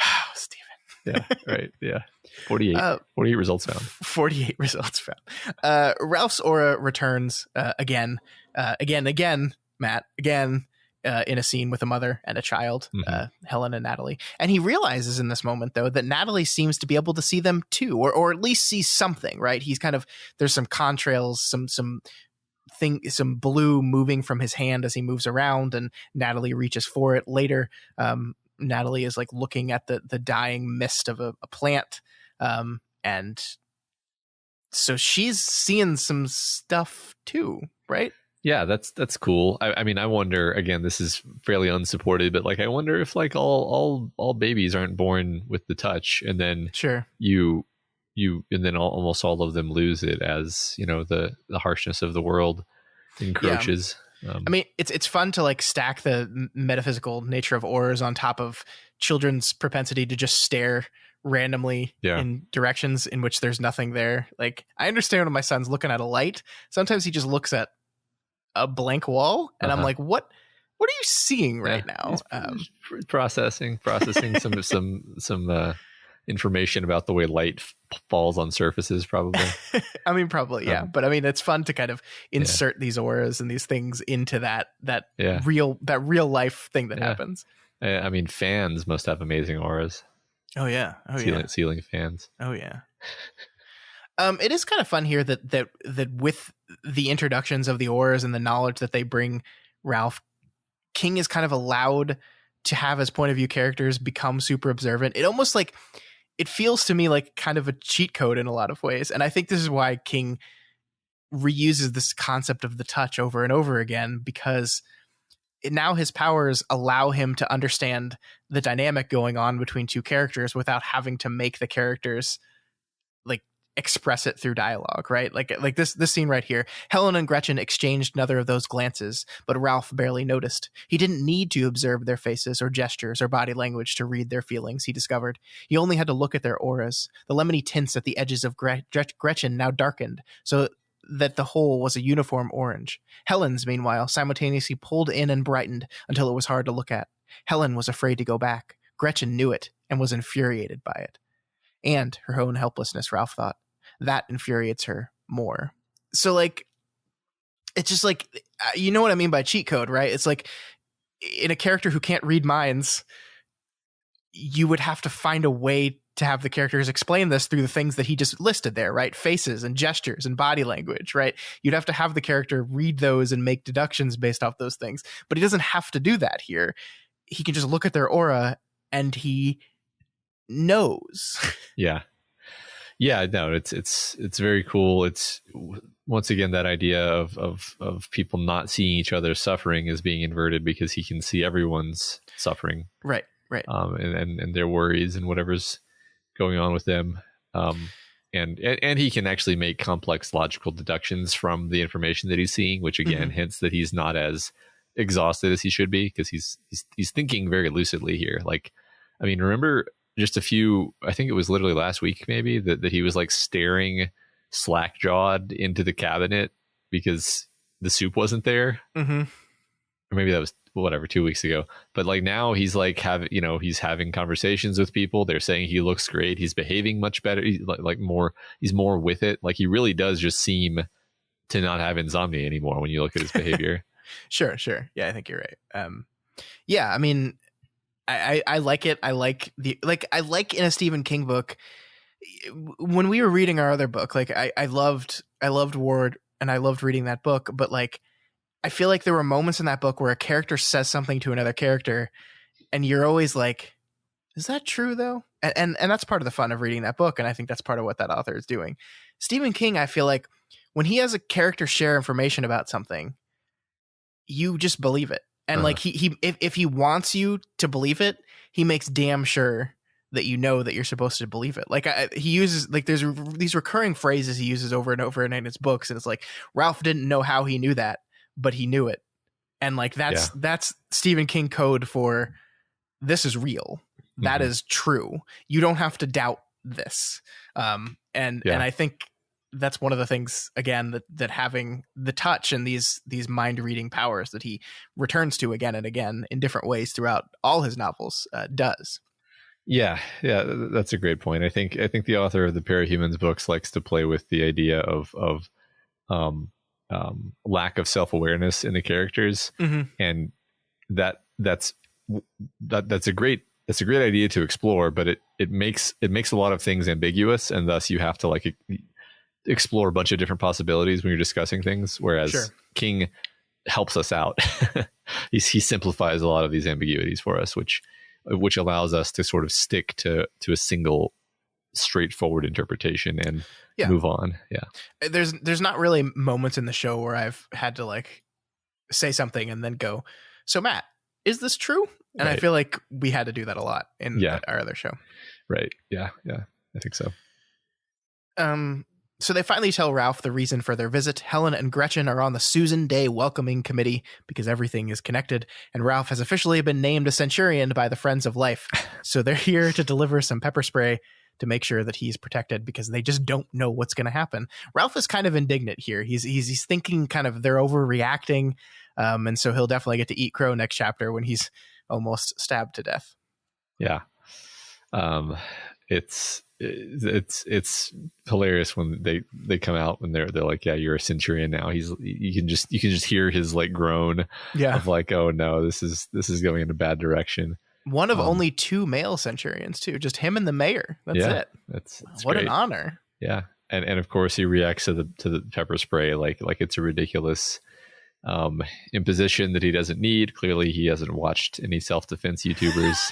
oh, Stephen. Yeah. Right. Yeah. 48 results found. 48 results found. Ralph's aura returns again, Matt, again, in a scene with a mother and a child, Helen and Natalie. And he realizes in this moment, though, that Natalie seems to be able to see them too, or at least see something, right? He's kind of, there's some contrails, some blue moving from his hand as he moves around, and Natalie reaches for it. Later, Natalie is like looking at the dying mist of a plant. And so she's seeing some stuff too, right? Yeah, that's cool. I mean, I wonder, again, this is fairly unsupported, but like, I wonder if like all babies aren't born with the touch, and then and then almost all of them lose it as, you know, the harshness of the world encroaches. Yeah. I mean, it's fun to like stack the metaphysical nature of auras on top of children's propensity to just stare randomly in directions in which there's nothing there. Like, I understand when my son's looking at a light, sometimes he just looks at a blank wall, and I'm like, what are you seeing right now? Processing some information about the way light falls on surfaces, probably. I mean, probably, yeah. But I mean, it's fun to kind of insert these auras and these things into that real life thing that happens. I mean, fans must have amazing auras. Oh yeah. Ceiling fans. Oh yeah. It is kind of fun here that with the introductions of the auras and the knowledge that they bring Ralph, King is kind of allowed to have his point of view characters become super observant. It almost like, it feels to me like kind of a cheat code in a lot of ways. And I think this is why King reuses this concept of the touch over and over again, because now his powers allow him to understand the dynamic going on between two characters without having to make the characters like express it through dialogue, right? Like this scene right here. Helen and Gretchen exchanged another of those glances, but Ralph barely noticed. He didn't need to observe their faces or gestures or body language to read their feelings, he discovered. He only had to look at their auras. The lemony tints at the edges of Gretchen now darkened, so that the whole was a uniform orange. Helen's, meanwhile, simultaneously pulled in and brightened until it was hard to look at. Helen was afraid to go back. Gretchen knew it and was infuriated by it. And her own helplessness, Ralph thought. That infuriates her more. So, like, it's just like, you know what I mean by cheat code, right? It's like, in a character who can't read minds, you would have to find a way to have the characters explain this through the things that he just listed there, right? Faces and gestures and body language, right? You'd have to have the character read those and make deductions based off those things. But he doesn't have to do that here. He can just look at their aura and he knows. Yeah. Yeah, no, it's very cool. It's once again that idea of people not seeing each other's suffering as being inverted, because he can see everyone's suffering, right, and their worries and whatever's going on with them, and he can actually make complex logical deductions from the information that he's seeing, which again hints that he's not as exhausted as he should be, because he's thinking very lucidly here. Like, I mean, remember just I think it was literally last week maybe that he was like staring slack-jawed into the cabinet because the soup wasn't there. Or maybe that was 2 weeks ago. But like now he's like he's having conversations with people. They're saying he looks great. He's behaving much better. He's he's more with it. Like, he really does just seem to not have insomnia anymore when you look at his behavior. Sure. Yeah, I think you're right. Yeah, I mean, I like it. I like in a Stephen King book, when we were reading our other book, like I loved Ward and I loved reading that book, but like, I feel like there were moments in that book where a character says something to another character and you're always like, Is that true though? And that's part of the fun of reading that book, and I think that's part of what that author is doing. Stephen King, I feel like when he has a character share information about something, you just believe it. And like if he wants you to believe it, he makes damn sure that you know that you're supposed to believe it. Like he uses like there's these recurring phrases he uses over and over in his books, and it's like Ralph didn't know how he knew that, but he knew it. And like that's Stephen King code for this is real. That is true. You don't have to doubt this. And I think that's one of the things, again, that having the touch and these mind reading powers that he returns to again and again in different ways throughout all his novels does. Yeah, that's a great point. I think the author of the Parahumans books likes to play with the idea of lack of self-awareness in the characters, and that's a great idea to explore, but it makes a lot of things ambiguous, and thus you have to like explore a bunch of different possibilities when you're discussing things, whereas King helps us out. he simplifies a lot of these ambiguities for us, which allows us to sort of stick to a single straightforward interpretation and move on. There's not really moments in the show where I've had to like say something and then go, so Matt, is this true? And I feel like we had to do that a lot in our other show. Right. Yeah. I think so. So they finally tell Ralph the reason for their visit. Helen and Gretchen are on the Susan Day welcoming committee because everything is connected, and Ralph has officially been named a centurion by the Friends of Life. So they're here to deliver some pepper spray to make sure that he's protected because they just don't know what's going to happen. Ralph is kind of indignant here. He's thinking kind of they're overreacting, and so he'll definitely get to eat crow next chapter when he's almost stabbed to death. Yeah. It's hilarious when they come out when they're like, yeah, you're a centurion now. You can just hear his like groan of like, oh no, this is going in a bad direction. One of only 2 male centurions too, just him and the mayor. That's it. That's what great. An honor. Yeah. And of course he reacts to the pepper spray like it's a ridiculous imposition that he doesn't need. Clearly he hasn't watched any self-defense YouTubers.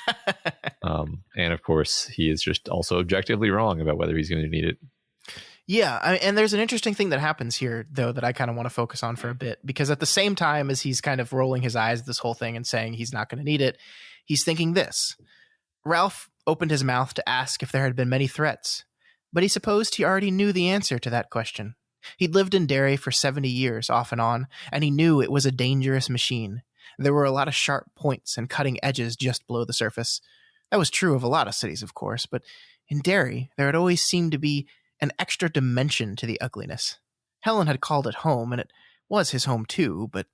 And of course he is just also objectively wrong about whether he's going to need it. Yeah. And there's an interesting thing that happens here though, that I kind of want to focus on for a bit, because at the same time as he's kind of rolling his eyes at this whole thing and saying he's not going to need it, he's thinking this. Ralph opened his mouth to ask if there had been many threats, but he supposed he already knew the answer to that question. He'd lived in Derry for 70 years, off and on, and he knew it was a dangerous machine. There were a lot of sharp points and cutting edges just below the surface. That was true of a lot of cities, of course, but in Derry, there had always seemed to be an extra dimension to the ugliness. Helen had called it home, and it was his home too, but...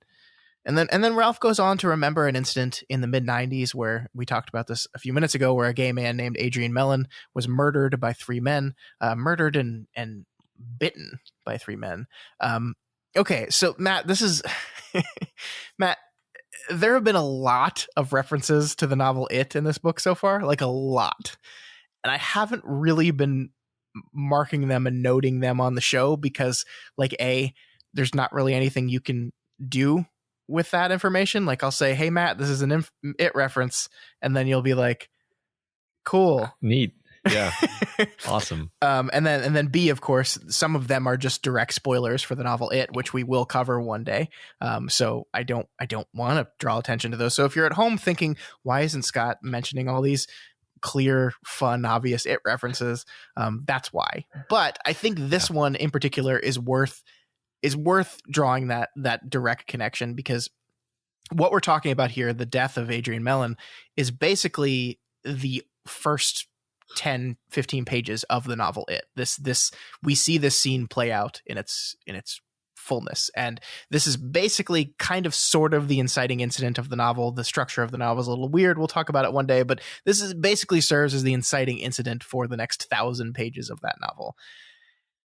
And then Ralph goes on to remember an incident in the mid-90s where we talked about this a few minutes ago, where a gay man named Adrian Mellon was murdered by 3 men, murdered and bitten by 3 men. Okay, so Matt, this is Matt. There have been a lot of references to the novel It in this book so far, like a lot, and I haven't really been marking them and noting them on the show because, like, there's not really anything you can do with that information. Like, I'll say, "Hey, Matt, this is an It reference," and then you'll be like, "Cool, neat." Yeah. Awesome. And then B, of course, some of them are just direct spoilers for the novel It, which we will cover one day. So I don't want to draw attention to those. So if you're at home thinking, why isn't Scott mentioning all these clear, fun, obvious It references? That's why. But I think this one in particular is worth drawing that direct connection, because what we're talking about here, the death of Adrian Mellon, is basically the first 10, 15 pages of the novel It. This we see this scene play out in its fullness, and this is basically kind of sort of the inciting incident of the novel. The structure of the novel is a little weird. We'll talk about it one day, but this is basically serves as the inciting incident for the next 1,000 pages of that novel.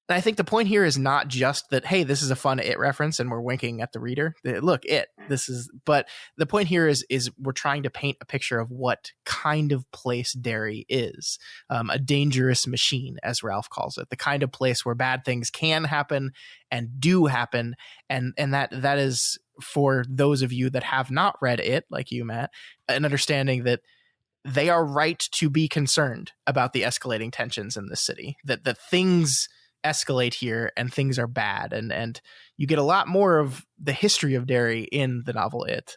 And I think the point here is not just that, hey, this is a fun It reference and we're winking at the reader. Look, It, this is, but the point here is we're trying to paint a picture of what kind of place Derry is. A dangerous machine, as Ralph calls it, the kind of place where bad things can happen and do happen. And that is, for those of you that have not read It, like you, Matt, an understanding that they are right to be concerned about the escalating tensions in this city, that things escalate here and things are bad. And you get a lot more of the history of Derry in the novel It,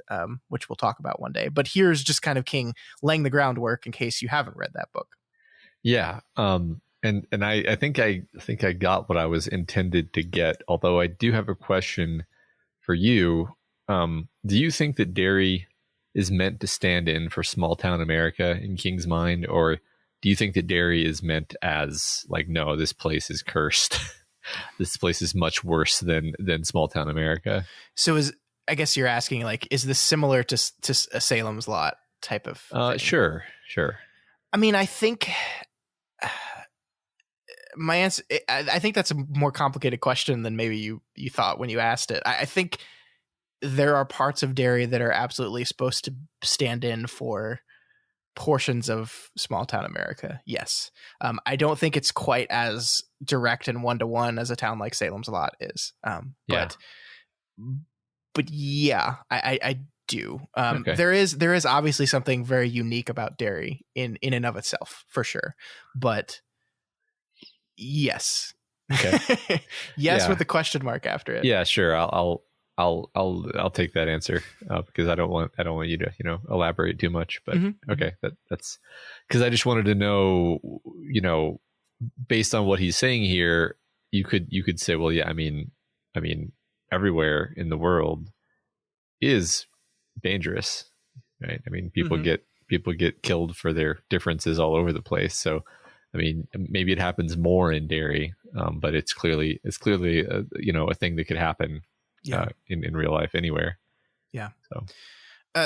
which we'll talk about one day. But here's just kind of King laying the groundwork in case you haven't read that book. Yeah. And I think I got what I was intended to get, although I do have a question for you. Do you think that Derry is meant to stand in for small town America in King's mind, or do you think that Derry is meant as like, no, this place is cursed. This place is much worse than small town America? So I guess you're asking, like, is this similar to a Salem's Lot type of thing? Sure. I mean, I think my answer, I think that's a more complicated question than maybe you thought when you asked it. I think there are parts of Derry that are absolutely supposed to stand in for portions of small town America. Yes. I don't think it's quite as direct and one-to-one as a town like Salem's Lot is. But yeah, I do. Okay. There is obviously something very unique about Derry in and of itself, for sure. But yes. Okay. Yes, with the question mark after it. Yeah, sure. I'll take that answer because I don't want you to elaborate too much. But okay, that's because I just wanted to know, based on what he's saying here, you could say, well, yeah, I mean, everywhere in the world is dangerous, right? I mean, people get killed for their differences all over the place. So, I mean, maybe it happens more in Derry, but it's clearly a thing that could happen. Yeah. In real life anywhere. Yeah. So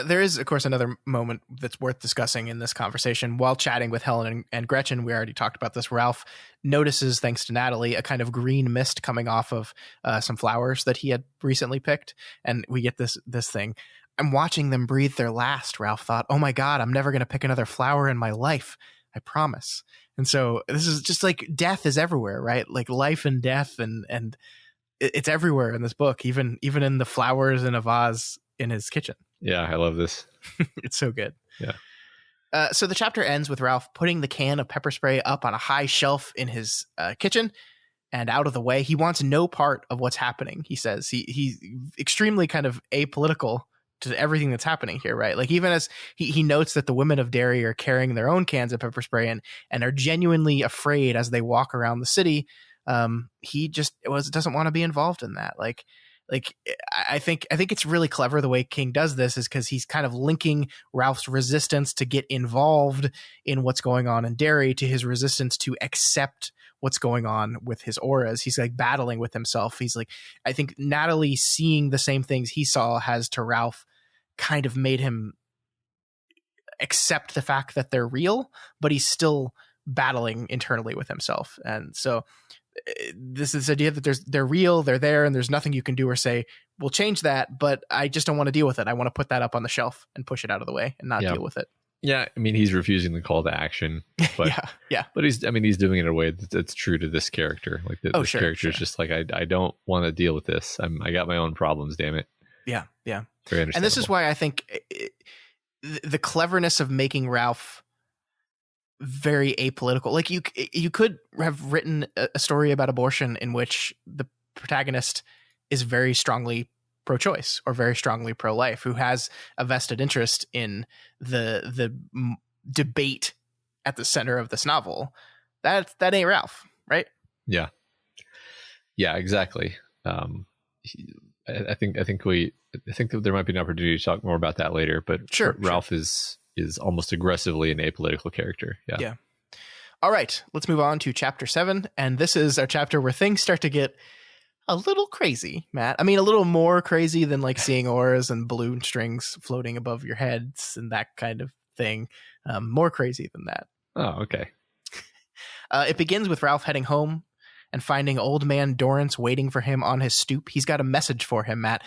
there is, of course, another moment that's worth discussing in this conversation. While chatting with Helen and Gretchen, we already talked about this, Ralph notices, thanks to Natalie, a kind of green mist coming off of some flowers that he had recently picked. And we get this thing. I'm watching them breathe their last, Ralph thought. Oh my God, I'm never going to pick another flower in my life. I promise. And so this is just like death is everywhere, right? Like life and death and it's everywhere in this book, even in the flowers in a vase in his kitchen. Yeah, I love this. It's so good. Yeah. So the chapter ends with Ralph putting the can of pepper spray up on a high shelf in his kitchen and out of the way. He wants no part of what's happening, he says. He's extremely kind of apolitical to everything that's happening here, right? Like even as he notes that the women of Derry are carrying their own cans of pepper spray and are genuinely afraid as they walk around the city. He just doesn't want to be involved in that. Like I think it's really clever the way King does this is because he's kind of linking Ralph's resistance to get involved in what's going on in Derry to his resistance to accept what's going on with his auras. He's like battling with himself. He's like, I think Natalie seeing the same things he saw has to Ralph kind of made him accept the fact that they're real, but he's still battling internally with himself. And so this idea that they're real, they're there, and there's nothing you can do or say, we'll change that, but I just don't want to deal with it. I want to put that up on the shelf and push it out of the way and not deal with it. Yeah, I mean, he's refusing the call to action, but yeah. But he's doing it in a way that's true to this character. Like this character is just like, I don't want to deal with this. I got my own problems, damn it. Yeah. Very understandable. And this is why I think the cleverness of making Ralph very apolitical. Like you could have written a story about abortion in which the protagonist is very strongly pro-choice or very strongly pro-life, who has a vested interest in the debate at the center of this novel. That ain't Ralph, right? Yeah, exactly. I think that there might be an opportunity to talk more about that later, but sure, Ralph is almost aggressively an apolitical character. Yeah. All right, let's move on to chapter 7. And this is our chapter where things start to get a little crazy, Matt. I mean, a little more crazy than like seeing auras and balloon strings floating above your heads and that kind of thing. More crazy than that. Oh, okay. It begins with Ralph heading home and finding old man Dorrance waiting for him on his stoop. He's got a message for him, Matt.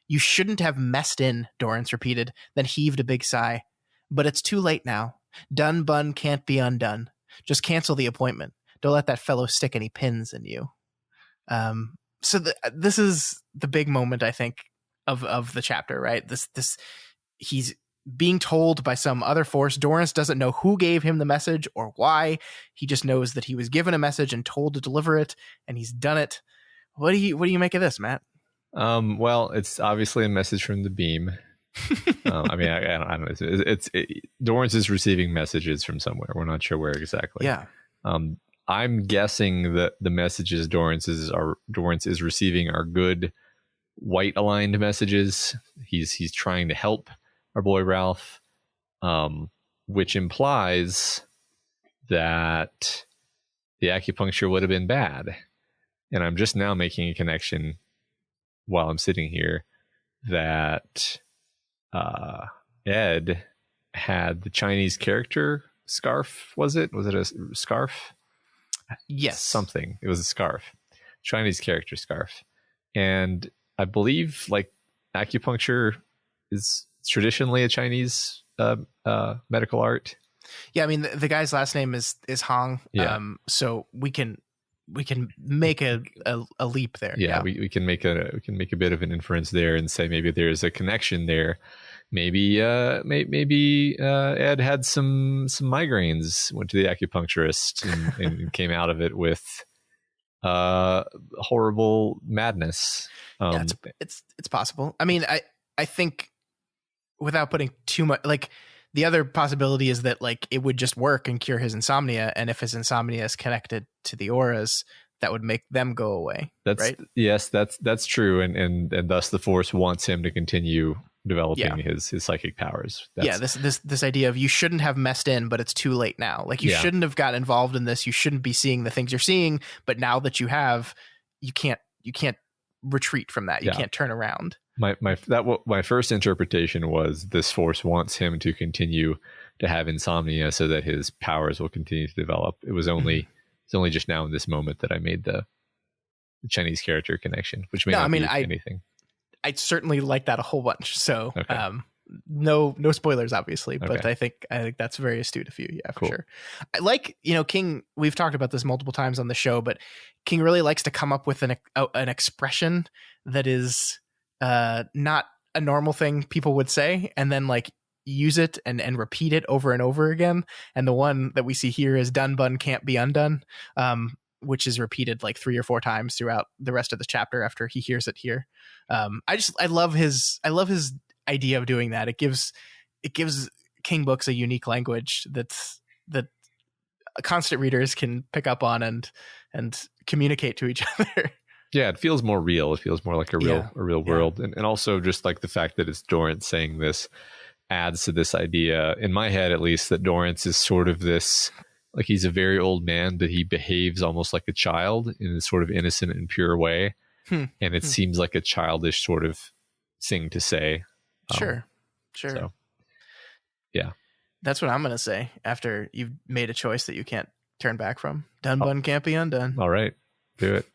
You shouldn't have messed in, Dorrance repeated, then heaved a big sigh. But it's too late now. Done bun can't be undone. Just cancel the appointment. Don't let that fellow stick any pins in you. So this is the big moment, I think, of the chapter, right? He's being told by some other force. Dorrance doesn't know who gave him the message or why. He just knows that he was given a message and told to deliver it, and he's done it. What do you make of this, Matt? Well, it's obviously a message from the beam. I mean, I don't know. Dorrance is receiving messages from somewhere. We're not sure where exactly. Yeah. I'm guessing that the messages Dorrance is receiving are good white aligned messages. He's trying to help our boy Ralph, which implies that the acupuncture would have been bad. And I'm just now making a connection while I'm sitting here that Ed had the Chinese character scarf. Was it a scarf? Yes. Something. It was a scarf. Chinese character scarf. And I believe like acupuncture is traditionally a Chinese medical art. Yeah, I mean the guy's last name is Hong. Yeah. So we can make a leap there. Yeah, we can make a bit of an inference there and say maybe there's a connection there. Maybe Ed had some migraines, went to the acupuncturist and came out of it with horrible madness. Yeah, it's possible. I mean, I think without putting too much, like the other possibility is that like it would just work and cure his insomnia, and if his insomnia is connected to the auras, that would make them go away. Right? Yes, that's true, and thus the Force wants him to continue developing his psychic powers. This idea of you shouldn't have messed in, but it's too late now. Like you shouldn't have gotten involved in this. You shouldn't be seeing the things you're seeing, but now that you have, you can't retreat from that. You can't turn around. My first interpretation was this Force wants him to continue to have insomnia so that his powers will continue to develop. It was only it's only just now in this moment that I made the Chinese character connection, which may not be anything. I certainly like that a whole bunch. So okay. No spoilers, obviously, but okay. I think that's very astute of you. Yeah, for cool. sure. I like, King, we've talked about this multiple times on the show, but King really likes to come up with an expression that is not a normal thing people would say, and then like use it and repeat it over and over again. And the one that we see here is "done bun can't be undone," which is repeated like 3 or 4 times throughout the rest of the chapter after he hears it here. I love his idea of doing that. It gives King books a unique language that constant readers can pick up on and communicate to each other. Yeah, it feels more real. It feels more like a real world. And also just like the fact that it's Dorrance saying this adds to this idea, in my head at least, that Dorrance is sort of this, like he's a very old man, but he behaves almost like a child in a sort of innocent and pure way. And it seems like a childish sort of thing to say. Sure. So, yeah. That's what I'm going to say after you've made a choice that you can't turn back from. Done bun can't be undone. All right. Do it.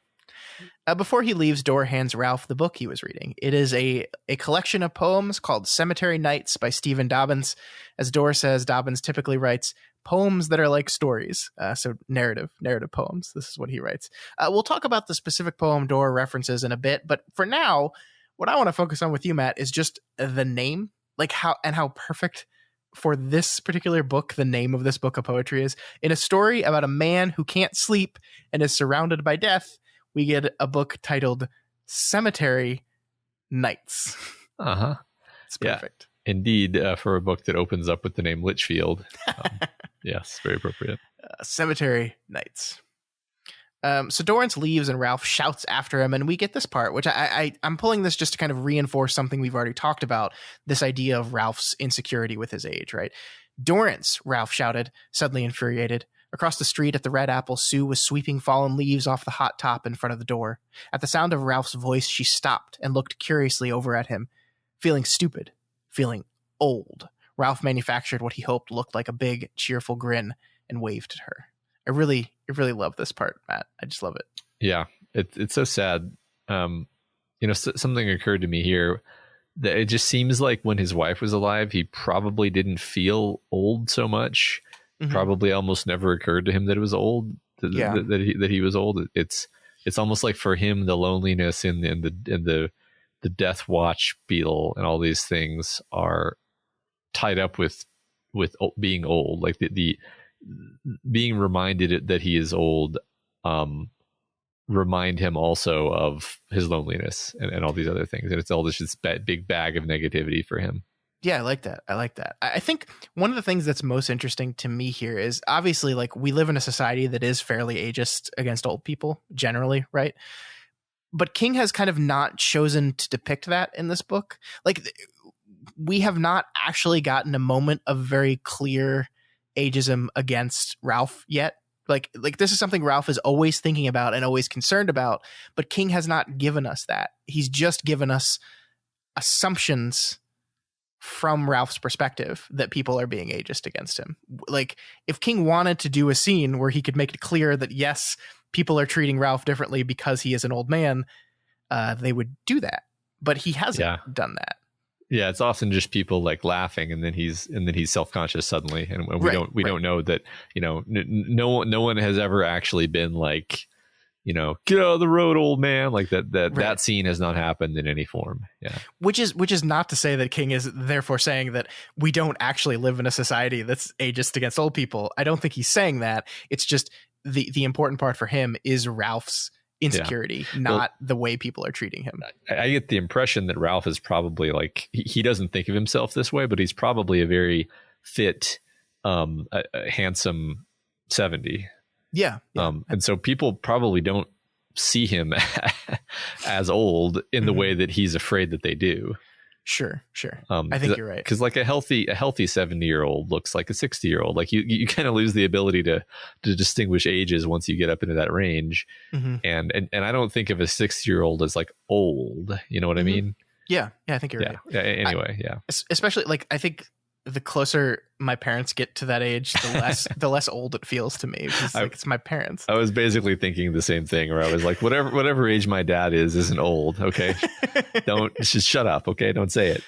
Before he leaves, Dor hands Ralph the book he was reading. It is a collection of poems called Cemetery Nights by Stephen Dobbins. As Dor says, Dobbins typically writes poems that are like stories, so narrative poems. This is what he writes. We'll talk about the specific poem Dor references in a bit, but for now, what I want to focus on with you, Matt, is just the name, like how perfect for this particular book the name of this book of poetry is. In a story about a man who can't sleep and is surrounded by death, we get a book titled Cemetery Nights. It's perfect. Yeah, indeed, for a book that opens up with the name Litchfield. Yes, very appropriate. Cemetery Nights. So Dorrance leaves and Ralph shouts after him, and we get this part, which I'm pulling this just to kind of reinforce something we've already talked about, this idea of Ralph's insecurity with his age, right? "Dorrance," Ralph shouted, suddenly infuriated. Across the street at the Red Apple, Sue was sweeping fallen leaves off the hot top in front of the door. At the sound of Ralph's voice, she stopped and looked curiously over at him. Feeling stupid, feeling old, Ralph manufactured what he hoped looked like a big, cheerful grin and waved at her. I really love this part, Matt. I just love it. Yeah, it's so sad. Something occurred to me here that it just seems like when his wife was alive, he probably didn't feel old so much. Probably almost never occurred to him that it was old. That he was old. It's almost like for him the loneliness and the death watch beetle and all these things are tied up with being old, like the being reminded that he is old, remind him also of his loneliness and all these other things, and it's all this big bag of negativity for him. Yeah, I like that. I think one of the things that's most interesting to me here is obviously, like, we live in a society that is fairly ageist against old people generally, right? But King has kind of not chosen to depict that in this book. Like, we have not actually gotten a moment of very clear ageism against Ralph yet. Like this is something Ralph is always thinking about and always concerned about, but King has not given us that. He's just given us assumptions from Ralph's perspective that people are being ageist against him. Like, if King wanted to do a scene where he could make it clear that, yes, people are treating Ralph differently because he is an old man, they would do that. But he hasn't done that. Yeah, it's often just people like laughing, and then he's self-conscious suddenly, and we don't know that, you know, no one has ever actually been like, you know, get out of the road, old man, like that scene has not happened in any form. Yeah, which is not to say that King is therefore saying that we don't actually live in a society that's ageist against old people. I don't think he's saying that. It's just the important part for him is Ralph's insecurity, not the way people are treating him. I get the impression that Ralph is probably like, he doesn't think of himself this way, but he's probably a very fit, a handsome 70. Yeah. And so people probably don't see him as old in the way that he's afraid that they do. Sure. I think you're right. Because like a healthy 70-year-old looks like a 60-year-old. Like you kind of lose the ability to distinguish ages once you get up into that range. Mm-hmm. And I don't think of a 60-year-old as like old. You know what I mean? Yeah, I think you're right. Yeah. Anyway, especially, like, I think the closer my parents get to that age, the less old it feels to me, because like, it's my parents. I was basically thinking the same thing, where I was like, whatever age my dad isn't old. Okay. Don't just shut up. Okay. Don't say it.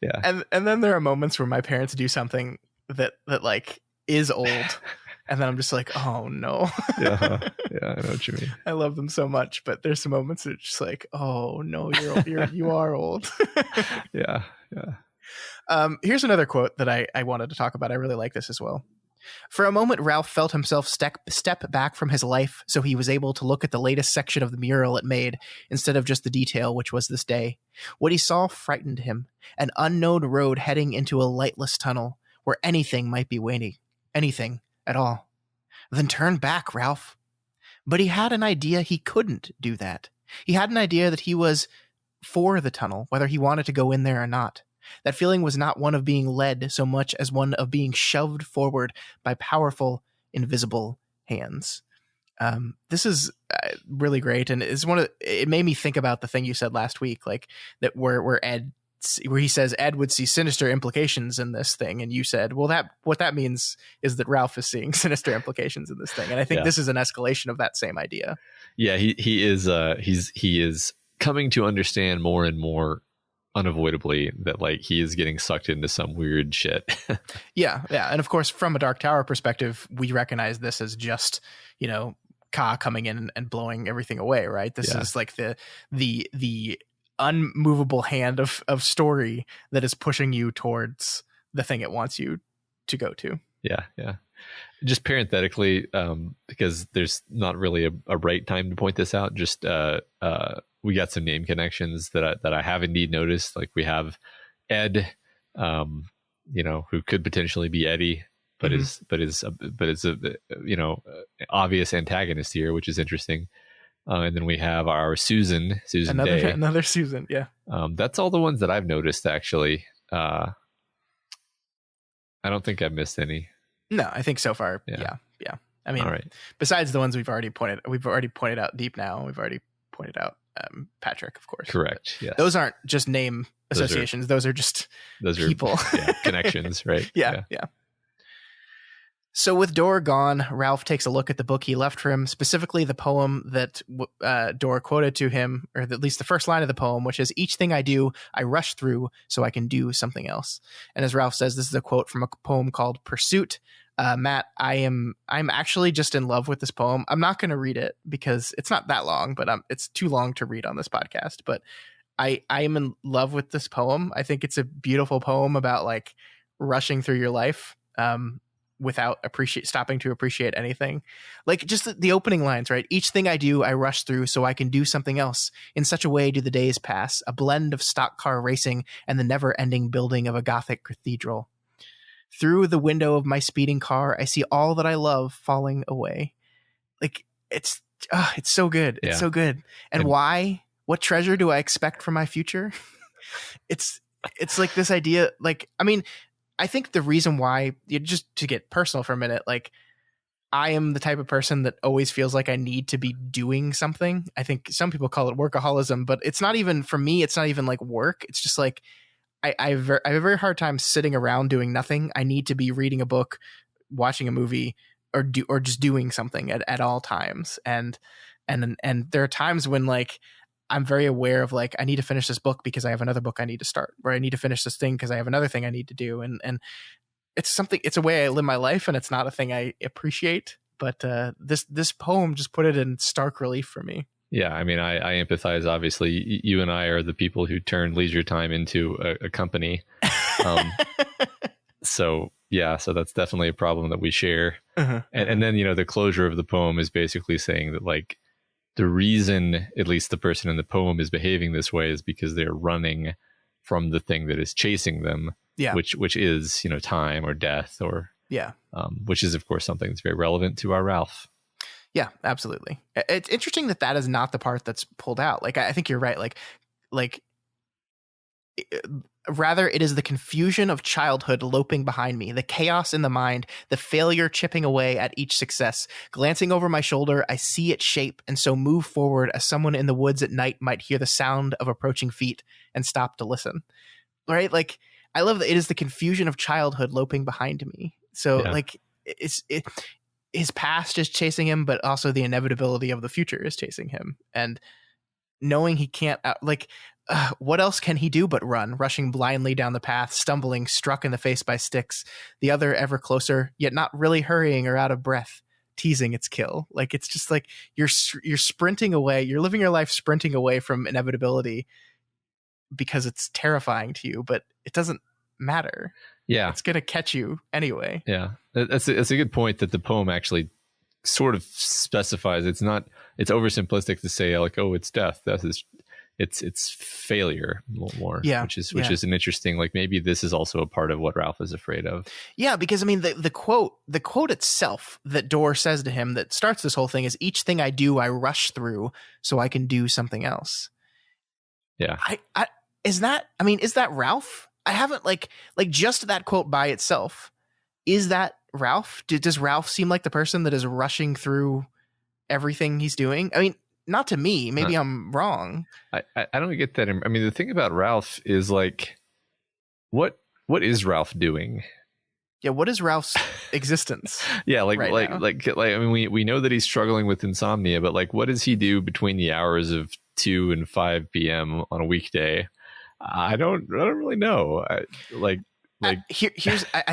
Yeah. And then there are moments where my parents do something that like is old. And then I'm just like, oh no. Yeah, I know what you mean. I love them so much, but there's some moments that are just like, oh no, you are old. Yeah. Here's another quote that I wanted to talk about. I really like this as well. For a moment, Ralph felt himself step back from his life, so he was able to look at the latest section of the mural it made, instead of just the detail, which was this day. What he saw frightened him, an unknown road heading into a lightless tunnel, where anything might be waiting. Anything at all. Then turn back, Ralph. But he had an idea he couldn't do that. He had an idea that he was for the tunnel, whether he wanted to go in there or not. That feeling was not one of being led so much as one of being shoved forward by powerful, invisible hands. This is really great, and it made me think about the thing you said last week, like that where he says Ed would see sinister implications in this thing, and you said, well, what that means is that Ralph is seeing sinister implications in this thing, and I think this is an escalation of that same idea. Yeah, he is coming to understand more and more unavoidably that, like, he is getting sucked into some weird shit. yeah And of course, from a Dark Tower perspective, we recognize this as just, you know, Ka coming in and blowing everything away, right? This is like the unmovable hand of story that is pushing you towards the thing it wants you to go to. Yeah Just parenthetically, because there's not really a right time to point this out, just we got some name connections that I have indeed noticed. Like, we have Ed, you know, who could potentially be Eddie, but is a you know, obvious antagonist here, which is interesting. And then we have our Susan Day. Another Susan, yeah. That's all the ones that I've noticed, actually. I don't think I've missed any. No, I think so far, yeah. I mean, besides the ones we've already pointed out, Deep Now, we've already pointed out Patrick, of course. Correct. Yes. Those aren't just name associations; those are just people, connections, right? Yeah. So with Dor gone, Ralph takes a look at the book he left for him, specifically the poem that Dor quoted to him, or at least the first line of the poem, which is, "Each thing I do, I rush through so I can do something else." And as Ralph says, this is a quote from a poem called Pursuit. Matt, I'm actually just in love with this poem. I'm not going to read it because it's not that long, but it's too long to read on this podcast. But I am in love with this poem. I think it's a beautiful poem about, like, rushing through your life without stopping to appreciate anything. Like just the opening lines, right? Each thing I do, I rush through so I can do something else. In such a way do the days pass, a blend of stock car racing and the never-ending building of a Gothic cathedral. Through the window of my speeding car, I see all that I love falling away. Like it's so good. It's so good. And why? What treasure do I expect from my future? It's like this idea, like, I mean, I think the reason why, just to get personal for a minute, like I am the type of person that always feels like I need to be doing something. I think some people call it workaholism, but it's not even, for me, it's not even like work. It's just like, I have a very hard time sitting around doing nothing. I need to be reading a book, watching a movie, or just doing something at all times. And there are times when like I'm very aware of like I need to finish this book because I have another book I need to start, or I need to finish this thing because I have another thing I need to do. And it's a way I live my life, and it's not a thing I appreciate. But this poem just put it in stark relief for me. Yeah, I mean, I empathize. Obviously, you and I are the people who turned leisure time into a company. So that's definitely a problem that we share. And then, the closure of the poem is basically saying that like the reason at least the person in the poem is behaving this way is because they're running from the thing that is chasing them. Yeah. Which is, time or death or which is, of course, something that's very relevant to our Ralph. Yeah, absolutely. It's interesting that is not the part that's pulled out. Like, I think you're right. Rather, it is the confusion of childhood loping behind me, the chaos in the mind, the failure chipping away at each success. Glancing over my shoulder, I see its shape, and so move forward as someone in the woods at night might hear the sound of approaching feet and stop to listen. Right? Like, I love that it is the confusion of childhood loping behind me. So, like, his past is chasing him, but also the inevitability of the future is chasing him. And knowing he can't, what else can he do but run, rushing blindly down the path, stumbling, struck in the face by sticks, the other ever closer, yet not really hurrying or out of breath, teasing its kill. Like, it's just like you're sprinting away. You're living your life sprinting away from inevitability because it's terrifying to you, but it doesn't matter. Yeah. It's going to catch you anyway. Yeah. That's a good point that the poem actually sort of specifies. It's oversimplistic to say like, oh, it's death. It's failure more. Yeah. Which is an interesting, like maybe this is also a part of what Ralph is afraid of. Yeah. Because I mean, the quote itself that Dorr says to him that starts this whole thing is, each thing I do, I rush through so I can do something else. Yeah. Is that Ralph? I haven't like just that quote by itself. Is that Ralph? Does Ralph seem like the person that is rushing through everything he's doing? I mean, not to me. Maybe I'm wrong. I don't get that. I mean, the thing about Ralph is like, what is Ralph doing? Yeah, what is Ralph's existence? Yeah, I mean, we know that he's struggling with insomnia, but like, what does he do between the hours of 2 and 5 p.m. on a weekday? I don't really know. I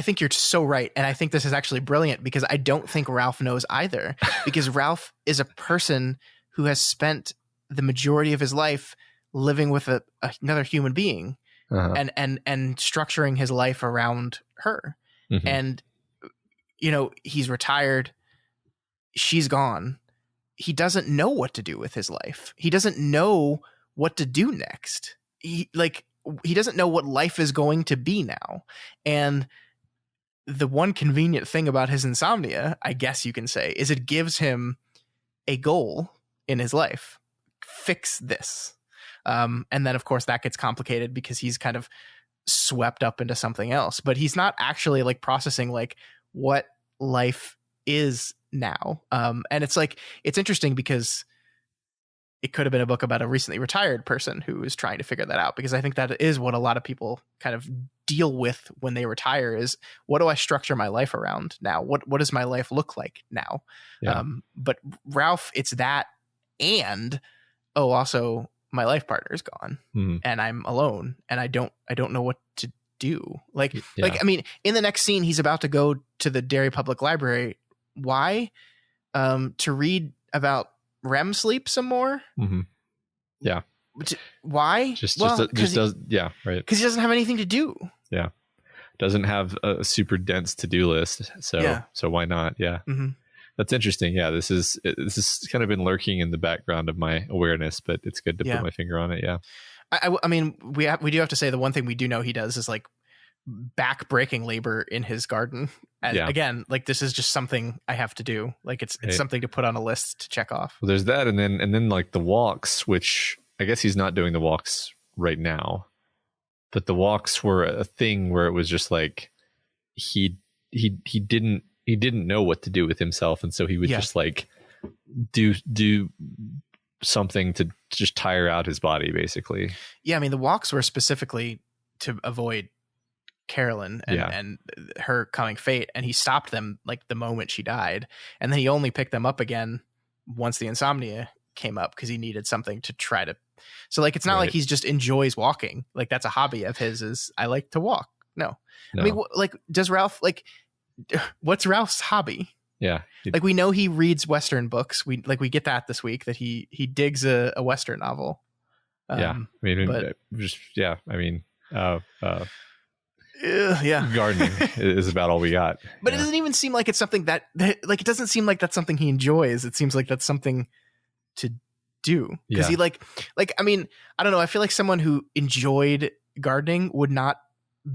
think you're so right. And I think this is actually brilliant because I don't think Ralph knows either, because Ralph is a person who has spent the majority of his life living with another human being and structuring his life around her. Mm-hmm. And, he's retired. She's gone. He doesn't know what to do with his life. He doesn't know what to do next. He doesn't know what life is going to be now. And the one convenient thing about his insomnia, I guess you can say, is it gives him a goal in his life. Fix this. And then of course that gets complicated because he's kind of swept up into something else, but he's not actually like processing like what life is now. And it's interesting because it could have been a book about a recently retired person who is trying to figure that out, because I think that is what a lot of people kind of deal with when they retire is, what do I structure my life around now? What does my life look like now? Yeah. But Ralph, it's that, and also my life partner is gone and I'm alone and I don't know what to do. I mean, in the next scene, he's about to go to the Derry Public Library. Why? To read about REM sleep some more. Mm-hmm. Yeah. Why? Right. Because he doesn't have anything to do. Yeah. doesn't have a super dense to-do list. So why not? Yeah. Mm-hmm. That's interesting. Yeah, this is kind of been lurking in the background of my awareness, but it's good to put my finger on it. Yeah. I mean, we do have to say the one thing we do know he does is like back-breaking labor in his garden. And again, like this is just something I have to do. Like it's something to put on a list to check off. Well, there's that, and then like the walks, which I guess he's not doing the walks right now, but the walks were a thing where it was just like he didn't know what to do with himself, and so he would just like do something to just tire out his body, basically. Yeah, I mean the walks were specifically to avoid Carolyn and her coming fate, and he stopped them like the moment she died, and then he only picked them up again once the insomnia came up because he needed something to try to. So like it's not like he's just enjoys walking, like that's a hobby of his, is I like to walk. No. I mean, like does Ralph, like what's Ralph's hobby? Yeah, like we know he reads Western books. We get that this week, that he digs a Western novel. I mean, gardening is about all we got. But it doesn't even seem like it's something that like, it doesn't seem like that's something he enjoys. It seems like that's something to do, because he like I mean, I don't know, I feel like someone who enjoyed gardening would not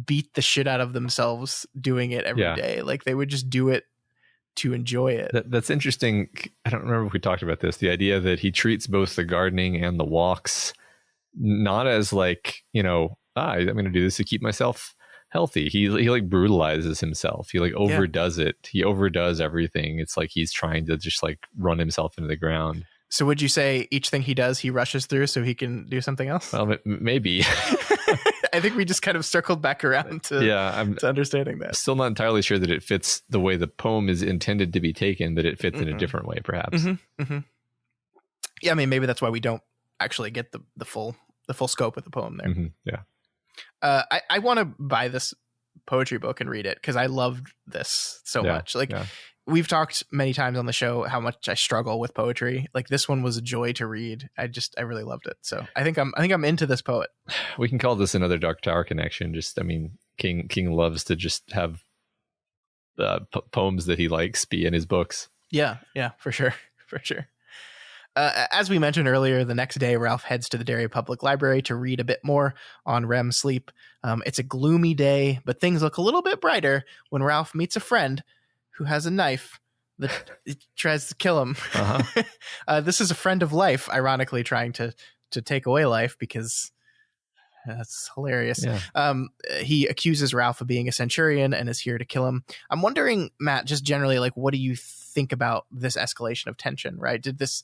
beat the shit out of themselves doing it every day. Like they would just do it to enjoy it. That's interesting. I don't remember if we talked about this, the idea that he treats both the gardening and the walks not as like, I'm going to do this to keep myself healthy. He like brutalizes himself. He like overdoes it. He overdoes everything. It's like he's trying to just like run himself into the ground. So would you say each thing he does, he rushes through so he can do something else? Well, maybe. I think we just kind of circled back around to understanding that. Still not entirely sure that it fits the way the poem is intended to be taken, that it fits in a different way, perhaps. Mm-hmm. Mm-hmm. Yeah, I mean, maybe that's why we don't actually get the full scope of the poem there. Mm-hmm. Yeah. I want to buy this poetry book and read it because I loved this so much. Like we've talked many times on the show how much I struggle with poetry. Like this one was a joy to read. I really loved it. So I think I'm into this poet. We can call this another Dark Tower connection. Just, I mean, King loves to just have poems that he likes be in his books. Yeah, for sure. As we mentioned earlier, the next day, Ralph heads to the Derry Public Library to read a bit more on REM sleep. It's a gloomy day, but things look a little bit brighter when Ralph meets a friend who has a knife that tries to kill him. Uh-huh. This is a friend of life, ironically trying to take away life, because that's hilarious. Yeah. He accuses Ralph of being a centurion and is here to kill him. I'm wondering, Matt, just generally, like, what do you think about this escalation of tension, right? Did this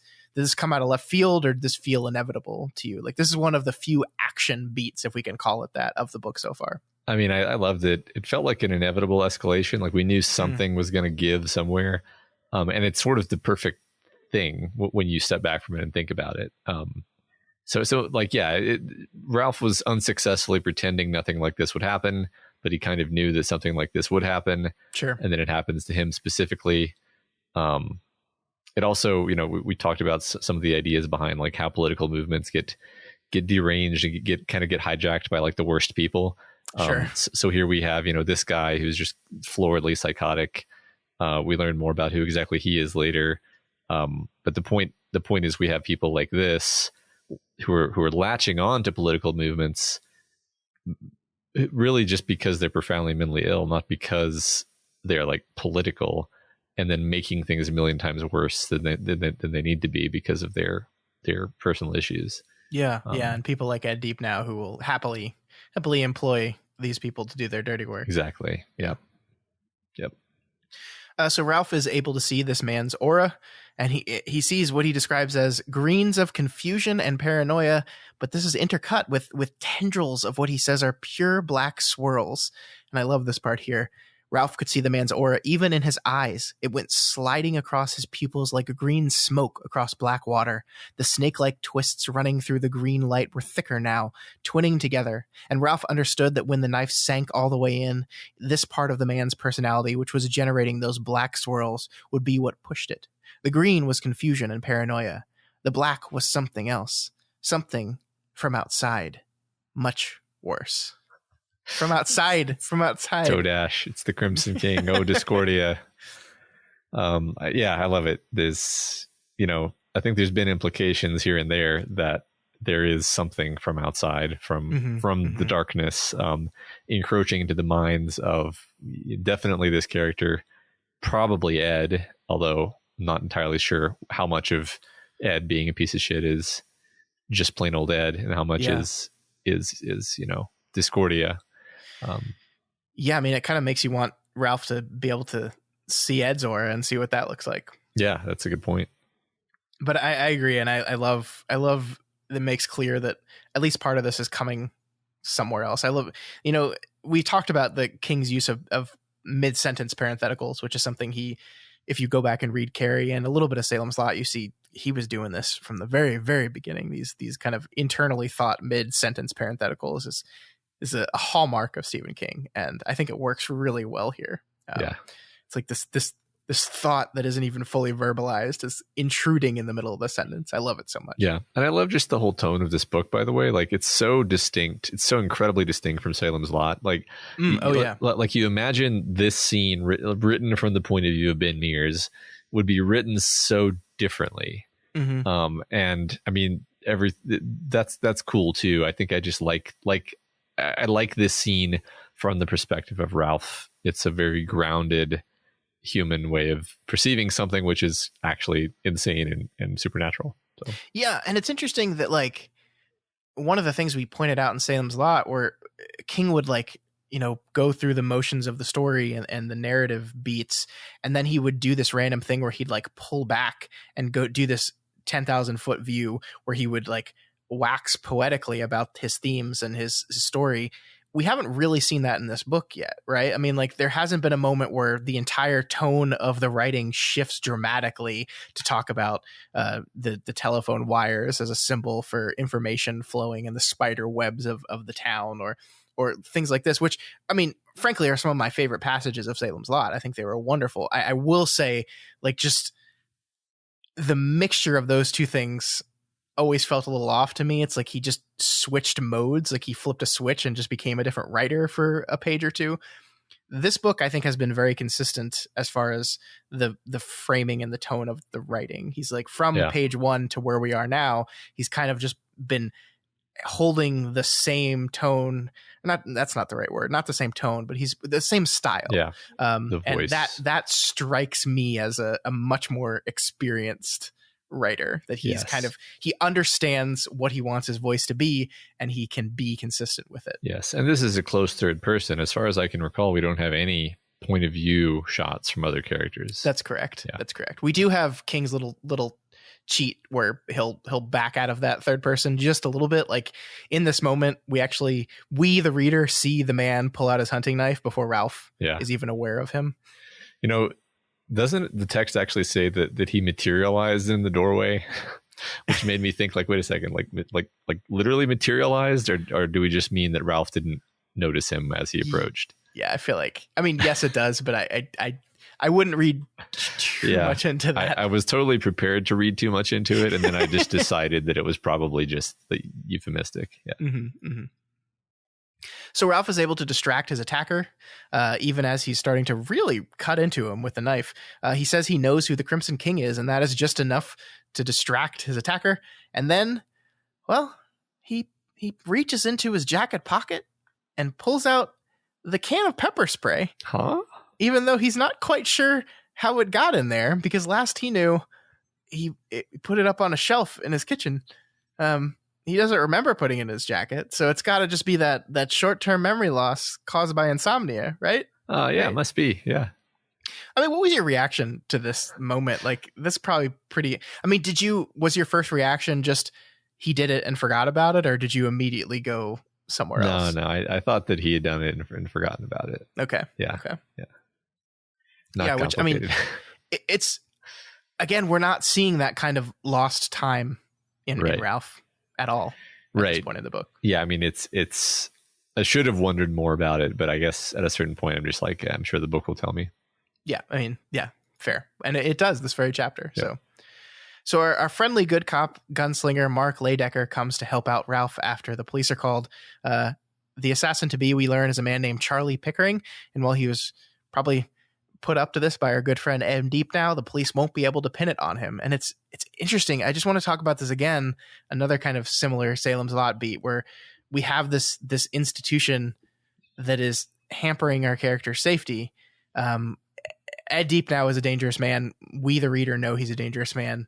come out of left field, or did this feel inevitable to you? Like, this is one of the few action beats, if we can call it that, of the book so far. I mean, I loved it. It felt like an inevitable escalation. Like we knew something was going to give somewhere. And it's sort of the perfect thing when you step back from it and think about it. So like, Ralph was unsuccessfully pretending nothing like this would happen, but he kind of knew that something like this would happen. Sure. And then it happens to him specifically. It also, we talked about some of the ideas behind like how political movements get deranged and get hijacked by like the worst people. Sure. So here we have, this guy who's just floridly psychotic. We learn more about who exactly he is later. But the point is we have people like this who are latching on to political movements really just because they're profoundly mentally ill, not because they're like political, and then making things a million times worse than they need to be because of their personal issues. Yeah. And people like Ed Deep now who will happily employ these people to do their dirty work. Exactly. Yep. So Ralph is able to see this man's aura, and he sees what he describes as greens of confusion and paranoia, but this is intercut with tendrils of what he says are pure black swirls. And I love this part here. Ralph could see the man's aura even in his eyes. It went sliding across his pupils like a green smoke across black water. The snake-like twists running through the green light were thicker now, twinning together. And Ralph understood that when the knife sank all the way in, this part of the man's personality, which was generating those black swirls, would be what pushed it. The green was confusion and paranoia. The black was something else. Something from outside. Much worse. From outside. Toadash, it's the Crimson King. Oh, Discordia. Yeah, I love it. There's, I think there's been implications here and there that there is something from outside, from the darkness, encroaching into the minds of definitely this character, probably Ed, although I'm not entirely sure how much of Ed being a piece of shit is just plain old Ed, and how much is Discordia. Yeah, I mean, it kind of makes you want Ralph to be able to see Ed's aura and see what that looks like. Yeah, that's a good point. But I agree, and I love that makes clear that at least part of this is coming somewhere else. I love, we talked about the King's use of mid-sentence parentheticals, which is something if you go back and read Carrie and a little bit of Salem's Lot, you see he was doing this from the very, very beginning. These kind of internally thought mid-sentence parentheticals is a hallmark of Stephen King, and I think it works really well here. It's like this thought that isn't even fully verbalized is intruding in the middle of a sentence. I love it so much. Yeah, and I love just the whole tone of this book, by the way. Like, it's so distinct. It's so incredibly distinct from Salem's Lot. Like, like you imagine this scene written from the point of view of Ben Mears would be written so differently. And I mean, that's cool too. I think I just like this scene from the perspective of Ralph. It's a very grounded human way of perceiving something which is actually insane and supernatural. So. Yeah, and it's interesting that, like, one of the things we pointed out in Salem's Lot, where King would, like, go through the motions of the story and the narrative beats, and then he would do this random thing where he'd, like, pull back and go do this 10,000 foot view where he would, like, wax poetically about his themes and his story. We haven't really seen that in this book yet, right? I mean, like, there hasn't been a moment where the entire tone of the writing shifts dramatically to talk about the telephone wires as a symbol for information flowing in the spider webs of the town, or things like this, which, I mean, frankly, are some of my favorite passages of Salem's Lot. I think they were wonderful. I will say, like, just the mixture of those two things always felt a little off to me. It's like he just switched modes, like he flipped a switch and just became a different writer for a page or two. This book, I think, has been very consistent as far as the framing and the tone of the writing. He's like, from page 1 to where we are now, he's kind of just been holding the same tone. That's not the right word, not the same tone, but he's the same style. The voice. And that strikes me as a much more experienced writer, that he's he understands what he wants his voice to be, and he can be consistent with it. Yes, and this is a close third person. As far as I can recall, we don't have any point of view shots from other characters. That's correct. That's correct. We do have King's little cheat where he'll back out of that third person just a little bit. Like, in this moment, we the reader see the man pull out his hunting knife before Ralph is even aware of him. Doesn't the text actually say that he materialized in the doorway? Which made me think, like, wait a second, like literally materialized, or do we just mean that Ralph didn't notice him as he approached? Yeah, I feel like, I mean, yes, it does, but I wouldn't read too much into that. I was totally prepared to read too much into it, and then I just decided that it was probably just the euphemistic. Yeah. So Ralph is able to distract his attacker, even as he's starting to really cut into him with the knife. He says he knows who the Crimson King is, and that is just enough to distract his attacker. And then, well, he reaches into his jacket pocket and pulls out the can of pepper spray. Even though he's not quite sure how it got in there, because last he knew, he put it up on a shelf in his kitchen. He doesn't remember putting it in his jacket, so it's got to just be that short-term memory loss caused by insomnia, right? Right? It must be, yeah. I mean, what was your reaction to this moment? Like, that's probably pretty... I mean, was your first reaction just he did it and forgot about it, or did you immediately go somewhere else? No, I thought that he had done it and forgotten about it. Okay. Yeah. Okay. Yeah. Which, I mean, it's... Again, we're not seeing that kind of lost time in Ralph at all at this point in the book. Yeah, I mean, it's I should have wondered more about it, but I guess at a certain point I'm just like, I'm sure the book will tell me. Yeah, I mean, fair. And it does this very chapter. Yeah. So our friendly good cop gunslinger Mark Laydecker comes to help out Ralph after the police are called. The assassin-to-be, we learn, is a man named Charlie Pickering, and while he was probably put up to this by our good friend Ed Deepnow, the police won't be able to pin it on him. And it's interesting. I just want to talk about this again, another kind of similar Salem's Lot beat, where we have this institution that is hampering our character's safety. Ed Deepnow is a dangerous man. We, the reader, know he's a dangerous man.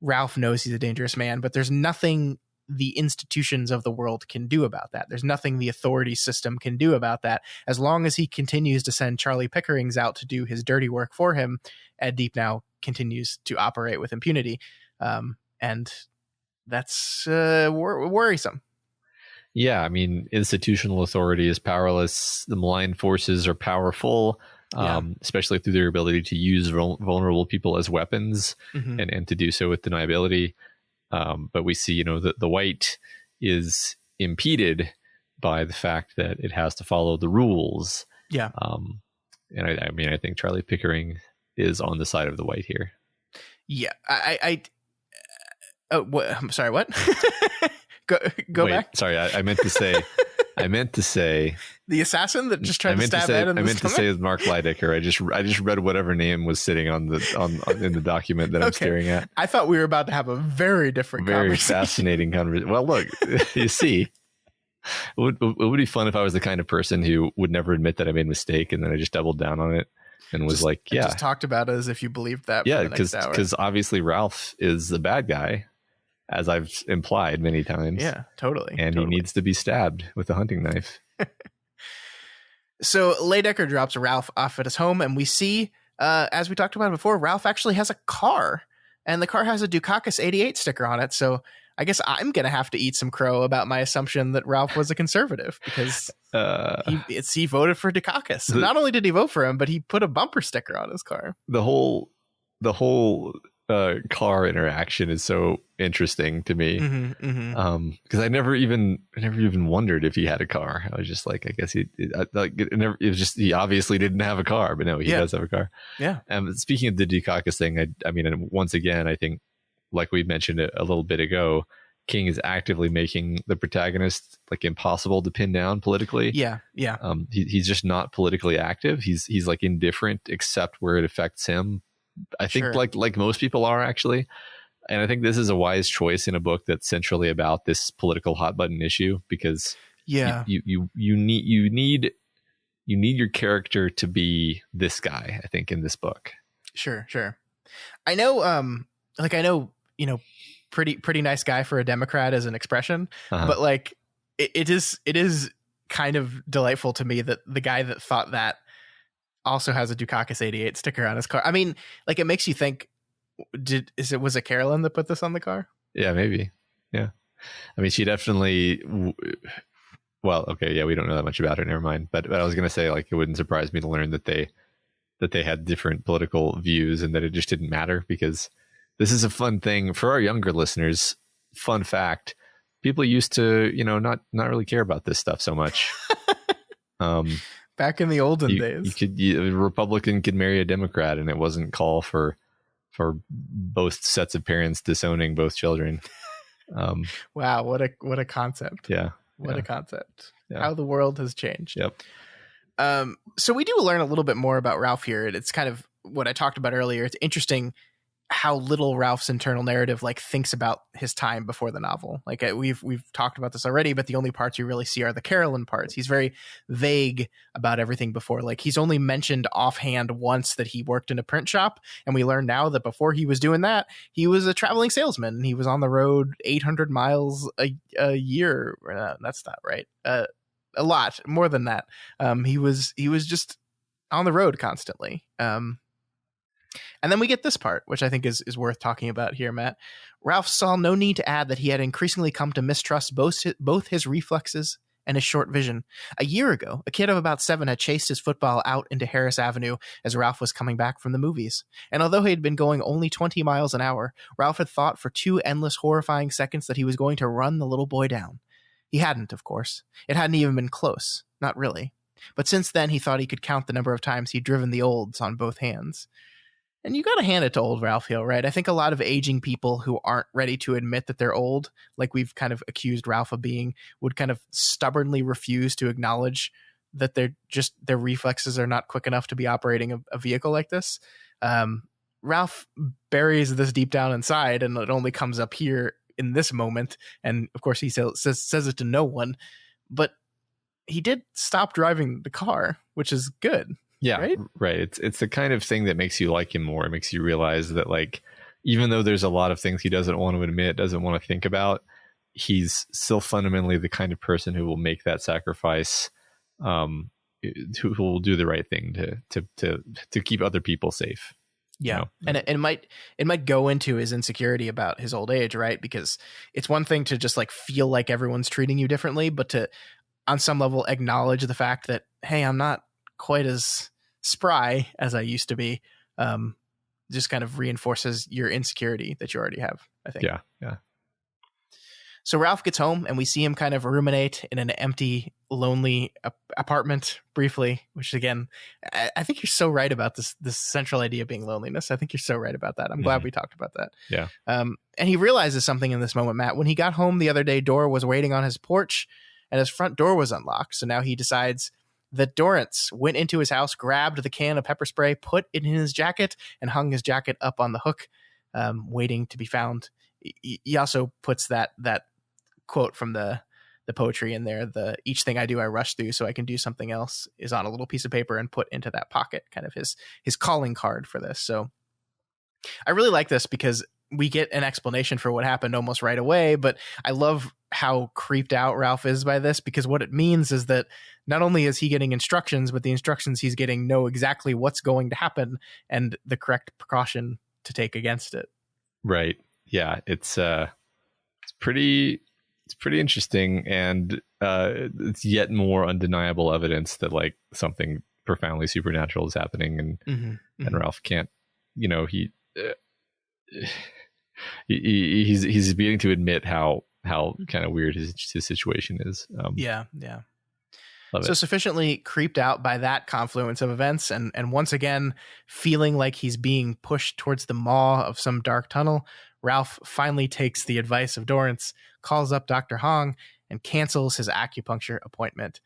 Ralph knows he's a dangerous man, but there's nothing the institutions of the world can do about that. There's nothing the authority system can do about that. As long as he continues to send Charlie Pickerings out to do his dirty work for him, Ed Deepnow continues to operate with impunity. And that's worrisome. Yeah, I mean, institutional authority is powerless. The malign forces are powerful, especially through their ability to use vulnerable people as weapons, and to do so with deniability. But we see, that the white is impeded by the fact that it has to follow the rules. Yeah. And I think Charlie Pickering is on the side of the white here. Yeah. I'm sorry, what? Go back. Sorry, I meant to say the assassin that just tried to stab Ed in the stomach? I meant to say Mark Lydecker. I just read whatever name was sitting in the document that I'm staring at. I thought we were about to have a very different conversation. Fascinating conversation. Well, look, you see, it would be fun if I was the kind of person who would never admit that I made a mistake, and then I just doubled down on it and was just talked about it as if you believed that. Yeah, because obviously Ralph is the bad guy, as I've implied many times. Yeah, totally. And he needs to be stabbed with a hunting knife. So Lydecker drops Ralph off at his home, and we see, as we talked about before, Ralph actually has a car, and the car has a Dukakis 88 sticker on it. So I guess I'm going to have to eat some crow about my assumption that Ralph was a conservative, because he voted for Dukakis. Not only did he vote for him, but he put a bumper sticker on his car. The whole car interaction is so interesting to me, because I never even wondered if he had a car. I was just like, I guess it was just, he obviously didn't have a car, but no, he does have a car. Yeah. And speaking of the Dukakis thing, I mean, once again, I think, like we mentioned a little bit ago, King is actively making the protagonist like impossible to pin down politically. Yeah. He's just not politically active. He's like indifferent except where it affects him. I think like most people are, actually. And I think this is a wise choice in a book that's centrally about this political hot button issue, because you need your character to be this guy, I think, in this book. Sure. I know, pretty nice guy for a Democrat as an expression, but like it is kind of delightful to me that the guy that thought that also has a Dukakis 88 sticker on his car. I mean, like, it makes you think, was it Carolyn that put this on the car? Yeah, maybe. Yeah. I mean, she definitely, well, okay. Yeah. We don't know that much about her. Never mind. But I was going to say, like, it wouldn't surprise me to learn that they had different political views and that it just didn't matter, because this is a fun thing for our younger listeners. Fun fact. People used to, not really care about this stuff so much. Back in the olden days, a Republican could marry a Democrat, and it wasn't call for both sets of parents disowning both children. Wow, what a concept! Yeah, a concept. Yeah. How the world has changed. Yep. So we do learn a little bit more about Ralph here. It's kind of what I talked about earlier. It's interesting how little Ralph's internal narrative like thinks about his time before the novel. Like we've talked about this already, but the only parts you really see are the Carolyn parts. He's very vague about everything before. Like, he's only mentioned offhand once that he worked in a print shop, and we learn now that before he was doing that, he was a traveling salesman. He was on the road 800 miles a year. That's not right. A lot more than that. He was just on the road constantly. And then we get this part, which I think is worth talking about here, Matt. Ralph saw no need to add that he had increasingly come to mistrust both his reflexes and his short vision. A year ago, a kid of about 7 had chased his football out into Harris Avenue as Ralph was coming back from the movies. And although he had been going only 20 miles an hour, Ralph had thought for 2 endless, horrifying seconds that he was going to run the little boy down. He hadn't, of course. It hadn't even been close. Not really. But since then, he thought he could count the number of times he'd driven the olds on both hands. And you got to hand it to old Ralph Hill, right? I think a lot of aging people who aren't ready to admit that they're old, like we've kind of accused Ralph of being, would kind of stubbornly refuse to acknowledge that their reflexes are not quick enough to be operating a vehicle like this. Ralph buries this deep down inside, and it only comes up here in this moment. And of course, he says it to no one, but he did stop driving the car, which is good. Yeah, right. It's the kind of thing that makes you like him more. It makes you realize that, like, even though there's a lot of things he doesn't want to admit, doesn't want to think about, he's still fundamentally the kind of person who will make that sacrifice, who will do the right thing to keep other people safe. Yeah, you know? And it might go into his insecurity about his old age, right? Because it's one thing to just like feel like everyone's treating you differently, but to on some level acknowledge the fact that, hey, I'm not quite as spry as I used to be, just kind of reinforces your insecurity that you already have, I think. Yeah. So Ralph gets home and we see him kind of ruminate in an empty, lonely apartment briefly, which again, I think you're so right about this central idea being loneliness. I think you're so right about that. I'm glad we talked about that. Yeah. And he realizes something in this moment, Matt. When he got home the other day, Dora was waiting on his porch and his front door was unlocked. So now he decides that Dorrance went into his house, grabbed the can of pepper spray, put it in his jacket, and hung his jacket up on the hook, waiting to be found. He also puts that quote from the poetry in there. The each thing I do, I rush through so I can do something else is on a little piece of paper and put into that pocket, kind of his calling card for this. So I really like this because we get an explanation for what happened almost right away, but I love how creeped out Ralph is by this, because what it means is that not only is he getting instructions, but the instructions he's getting know exactly what's going to happen and the correct precaution to take against it. Right. Yeah. It's pretty interesting, and it's yet more undeniable evidence that like something profoundly supernatural is happening, and Ralph can't, he's beginning to admit how kind of weird his situation is. Yeah. Love So it. sufficiently creeped out by that confluence of events, and once again feeling like he's being pushed towards the maw of some dark tunnel, Ralph finally takes the advice of Dorrance, calls up Dr. Hong, and cancels his acupuncture appointment.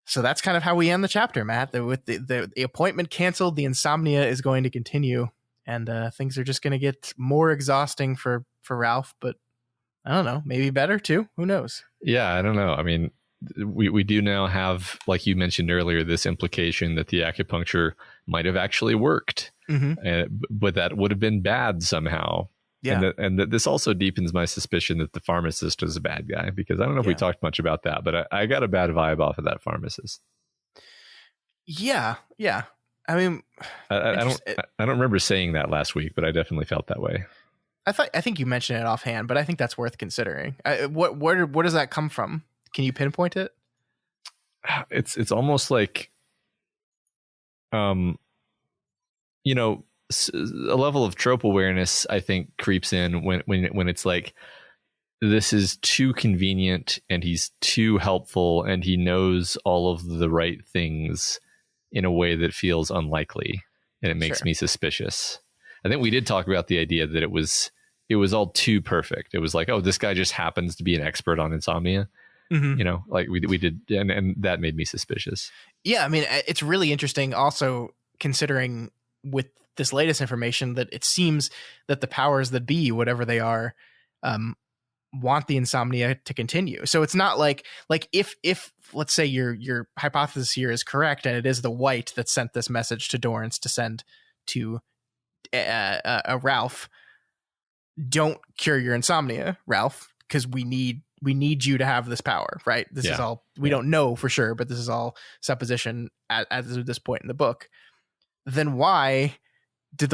So that's kind of how we end the chapter, Matt. With the appointment canceled, the insomnia is going to continue, and things are just going to get more exhausting for Ralph, but I don't know, maybe better too. Who knows? Yeah, I don't know. I mean, we do now have, like you mentioned earlier, this implication that the acupuncture might have actually worked, but that would have been bad somehow. Yeah. And that this also deepens my suspicion that the pharmacist is a bad guy, because I don't know if we talked much about that, but I got a bad vibe off of that pharmacist. Yeah. I mean, I don't remember saying that last week, but I definitely felt that way. I think you mentioned it offhand, but I think that's worth considering. Where does that come from? Can you pinpoint it? It's almost like, a level of trope awareness, I think, creeps in when it's like, this is too convenient and he's too helpful and he knows all of the right things in a way that feels unlikely, and it makes me suspicious. I think we did talk about the idea that it was all too perfect. It was like, oh, this guy just happens to be an expert on insomnia. Like we did, and that made me suspicious. Yeah, I mean, it's really interesting also considering with this latest information that it seems that the powers that be, whatever they are, want the insomnia to continue. So it's not like if let's say your hypothesis here is correct and it is the White that sent this message to Dorrance to send to Ralph, don't cure your insomnia, Ralph, because we need you to have this power, right? This is all, we don't know for sure, but this is all supposition at this point in the book. Then why did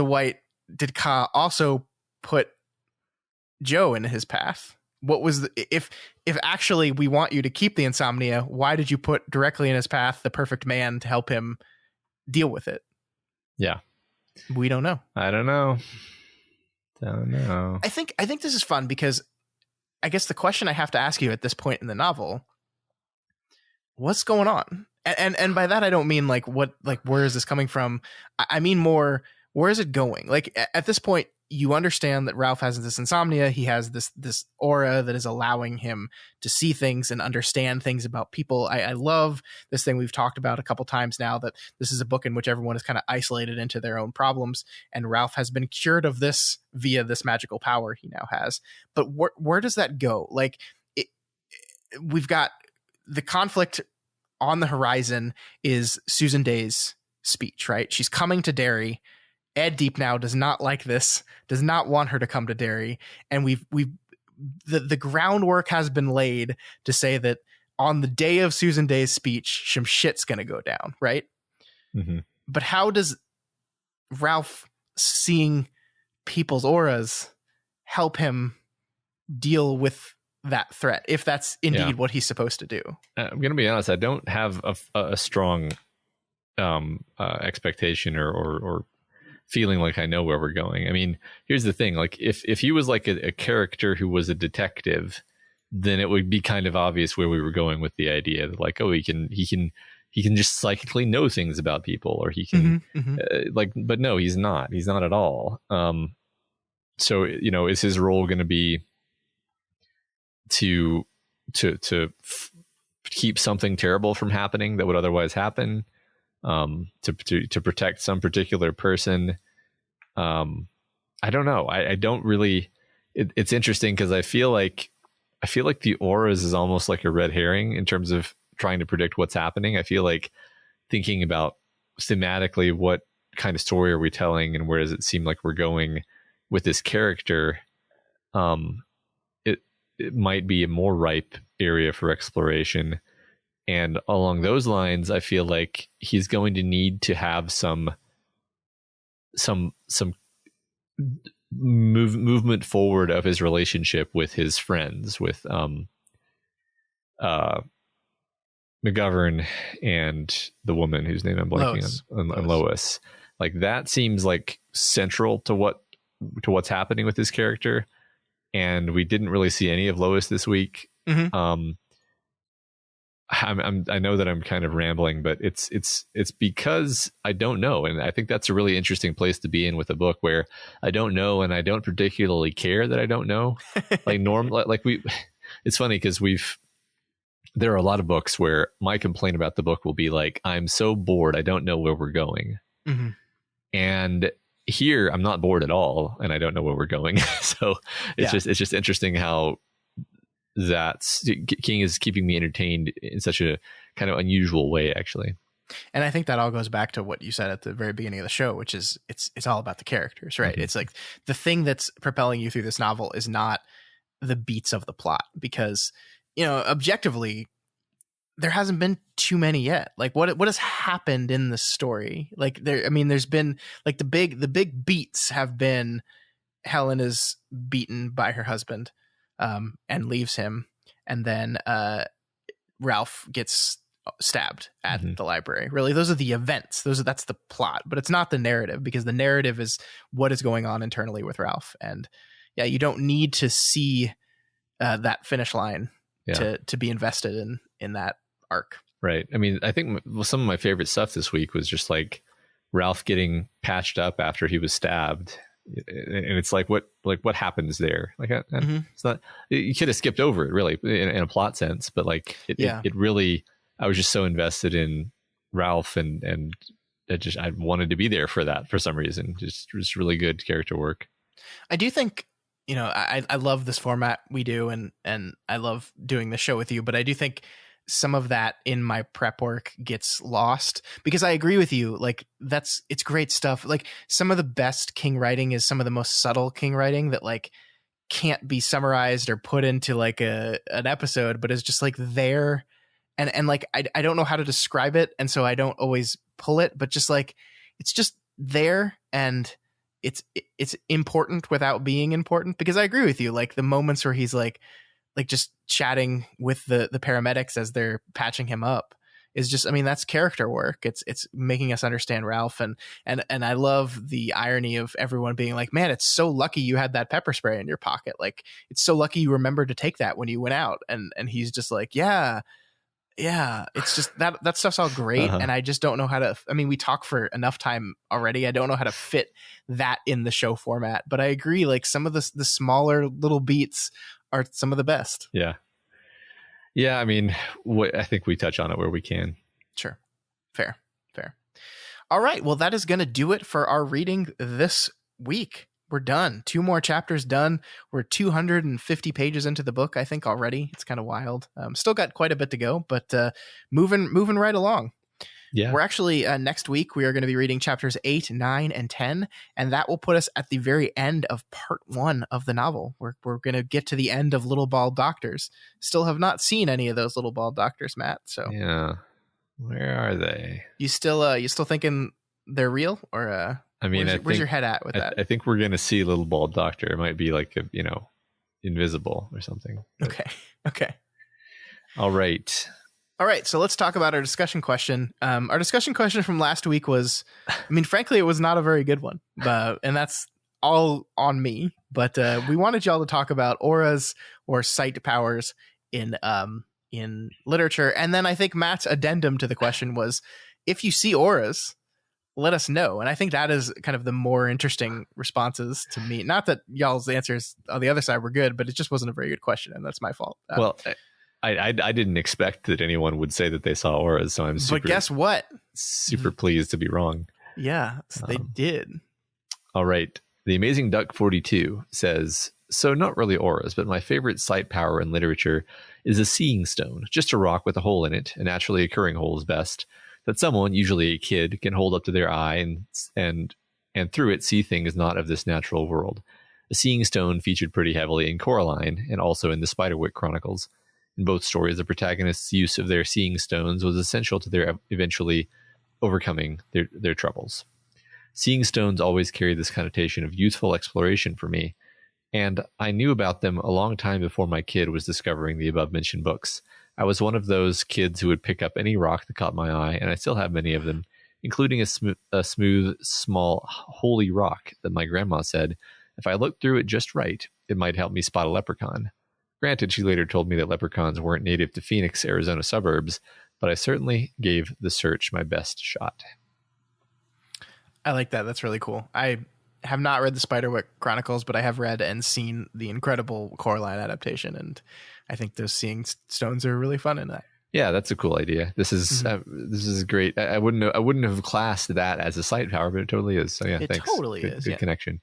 did Ka also put Joe in his path? What was if actually we want you to keep the insomnia, why did you put directly in his path the perfect man to help him deal with it? Yeah. We don't know. I don't know. I think this is fun because I guess the question I have to ask you at this point in the novel, what's going on? And by that I don't mean where is this coming from? I mean more, where is it going? Like at this point, you understand that Ralph has this insomnia. He has this aura that is allowing him to see things and understand things about people. I love this thing we've talked about a couple times now, that this is a book in which everyone is kind of isolated into their own problems, and Ralph has been cured of this via this magical power he now has. But where does that go? Like we've got the conflict on the horizon is Susan Day's speech, right? She's coming to Derry. Ed Deep now does not like this, does not want her to come to Derry. And the groundwork has been laid to say that on the day of Susan Day's speech, some shit's going to go down, right? Mm-hmm. But how does Ralph seeing people's auras help him deal with that threat, if that's indeed what he's supposed to do? I'm going to be honest. I don't have a strong expectation or feeling like I know where we're going. I mean, here's the thing. Like if he was like a character who was a detective, then it would be kind of obvious where we were going with the idea that like, oh, he can just psychically know things about people, or he can but no, he's not at all. So, is his role going to be to keep something terrible from happening that would otherwise happen? To protect some particular person. I don't know. I don't really, it's interesting because I feel like the auras is almost like a red herring in terms of trying to predict what's happening. I feel like thinking about thematically, what kind of story are we telling and where does it seem like we're going with this character? It might be a more ripe area for exploration. And along those lines, I feel like he's going to need to have some movement forward of his relationship with his friends, with McGovern and the woman whose name I'm blanking on, Lois. Like that seems like central to what's happening with this character, and we didn't really see any of Lois this week. Mm-hmm. I know that I'm kind of rambling, but it's because I don't know, and I think that's a really interesting place to be in with a book where I don't know, and I don't particularly care that I don't know. It's funny because there are a lot of books where my complaint about the book will be like, I'm so bored, I don't know where we're going. Mm-hmm. And here I'm not bored at all, and I don't know where we're going. So it's just interesting how King is keeping me entertained in such a kind of unusual way, actually. And I think that all goes back to what you said at the very beginning of the show, which is it's all about the characters, right? Mm-hmm. It's like the thing that's propelling you through this novel is not the beats of the plot, because, objectively, there hasn't been too many yet. Like what has happened in the story? Like there's been like the big beats have been Helen is beaten by her husband and leaves him, and then Ralph gets stabbed at the library. Really, those are the events. That's the plot, but it's not the narrative, because the narrative is what is going on internally with Ralph. And you don't need to see that finish line to be invested in that arc. Right. I mean, I think some of my favorite stuff this week was just like Ralph getting patched up after he was stabbed. And it's like what happens there? Like it's not, you could have skipped over it really in a plot sense, but like it really, I was just so invested in Ralph and I wanted to be there for that for some reason. Just really good character work. I do think, I love this format we do, and I love doing the show with you, but I do think some of that in my prep work gets lost, because I agree with you. Like it's great stuff. Like some of the best King writing is some of the most subtle King writing that like can't be summarized or put into like an episode, but is just like there. And like, I don't know how to describe it. And so I don't always pull it, but just like, it's just there, and it's important without being important, because I agree with you. Like the moments where he's like just chatting with the paramedics as they're patching him up is just, that's character work. It's making us understand Ralph. And I love the irony of everyone being like, man, it's so lucky you had that pepper spray in your pocket. Like, it's so lucky you remembered to take that when you went out. And he's just like, yeah, Yeah, it's just that stuff's all great, and I just don't know how to. I mean, we talk for enough time already. I don't know how to fit that in the show format, but I agree. Like some of the smaller little beats are some of the best. Yeah. I mean, I think we touch on it where we can. Sure, fair. All right, well, that is going to do it for our reading this week. We're done. 2 more chapters done. We're 250 pages into the book, I think, already. It's kind of wild. Still got quite a bit to go, but moving right along. Yeah. We're actually, next week, we are going to be reading chapters 8, 9, and 10, and that will put us at the very end of part 1 of the novel. We're going to get to the end of Little Bald Doctors. Still have not seen any of those Little Bald Doctors, Matt. So yeah. Where are they? You still thinking they're real, or I mean, where's your head at with that? I think we're gonna see Little Bald Doctor. It might be like invisible or something. Okay. All right. So let's talk about our discussion question. Our discussion question from last week was, I mean, frankly, it was not a very good one, and that's all on me. But we wanted y'all to talk about auras or sight powers in literature. And then I think Matt's addendum to the question was, if you see auras, let us know. And I think that is kind of the more interesting responses to me. Not that y'all's answers on the other side were good, but it just wasn't a very good question, and that's my fault. Well, I didn't expect that anyone would say that they saw auras, so I'm super. But guess what? Super pleased to be wrong. Yeah, so they did. All right. The Amazing Duck 42 says, so not really auras, but my favorite sight power in literature is a seeing stone, just a rock with a hole in it, a naturally occurring hole is best, that someone, usually a kid, can hold up to their eye and through it see things not of this natural world. A seeing stone featured pretty heavily in Coraline and also in the Spiderwick Chronicles. In both stories, the protagonists' use of their seeing stones was essential to their eventually overcoming their troubles. Seeing stones always carry this connotation of youthful exploration for me, and I knew about them a long time before my kid was discovering the above-mentioned books. I was one of those kids who would pick up any rock that caught my eye, and I still have many of them, including a smooth, small, holy rock that my grandma said, if I looked through it just right, it might help me spot a leprechaun. Granted, she later told me that leprechauns weren't native to Phoenix, Arizona suburbs, but I certainly gave the search my best shot. I like that. That's really cool. I have not read the Spiderwick Chronicles, but I have read and seen the incredible Coraline adaptation, and I think those seeing stones are really fun in that. Yeah, that's a cool idea. This is great. I wouldn't have classed that as a sight power, but it totally is. So yeah, it thanks. Totally is. Good connection.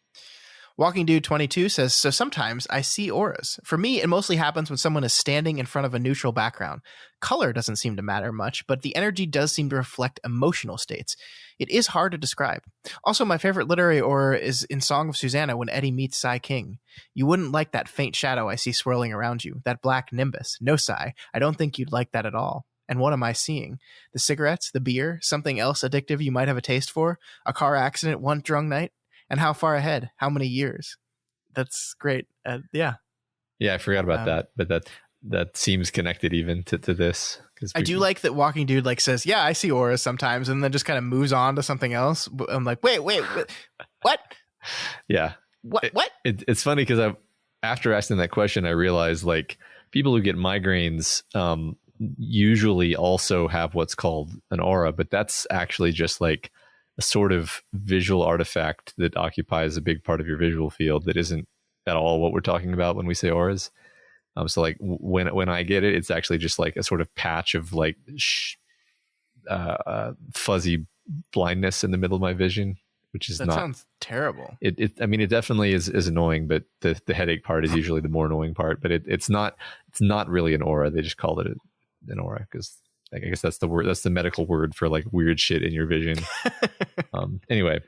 Walking Dude 22 says, so sometimes I see auras. For me, it mostly happens when someone is standing in front of a neutral background. Color doesn't seem to matter much, but the energy does seem to reflect emotional states. It is hard to describe. Also, my favorite literary aura is in Song of Susanna when Eddie meets Cy King. You wouldn't like that faint shadow I see swirling around you, that black nimbus. No, Cy, I don't think you'd like that at all. And what am I seeing? The cigarettes, the beer, something else addictive you might have a taste for, a car accident one drunk night? And how far ahead? How many years? That's great. Yeah. Yeah, I forgot about that, but that seems connected even to this. I do like that Walking Dude says, yeah, I see auras sometimes, and then just kind of moves on to something else. I'm like, wait, what? Yeah. What? It's funny because after asking that question, I realized people who get migraines usually also have what's called an aura, but that's actually just a sort of visual artifact that occupies a big part of your visual field that isn't at all what we're talking about when we say auras. So when I get it, it's actually just a sort of patch of fuzzy blindness in the middle of my vision, which is that sounds terrible. I mean, it definitely is annoying, but the headache part is usually the more annoying part. But it's not really an aura. They just called it an aura because I guess that's the word. That's the medical word for weird shit in your vision. Anyway.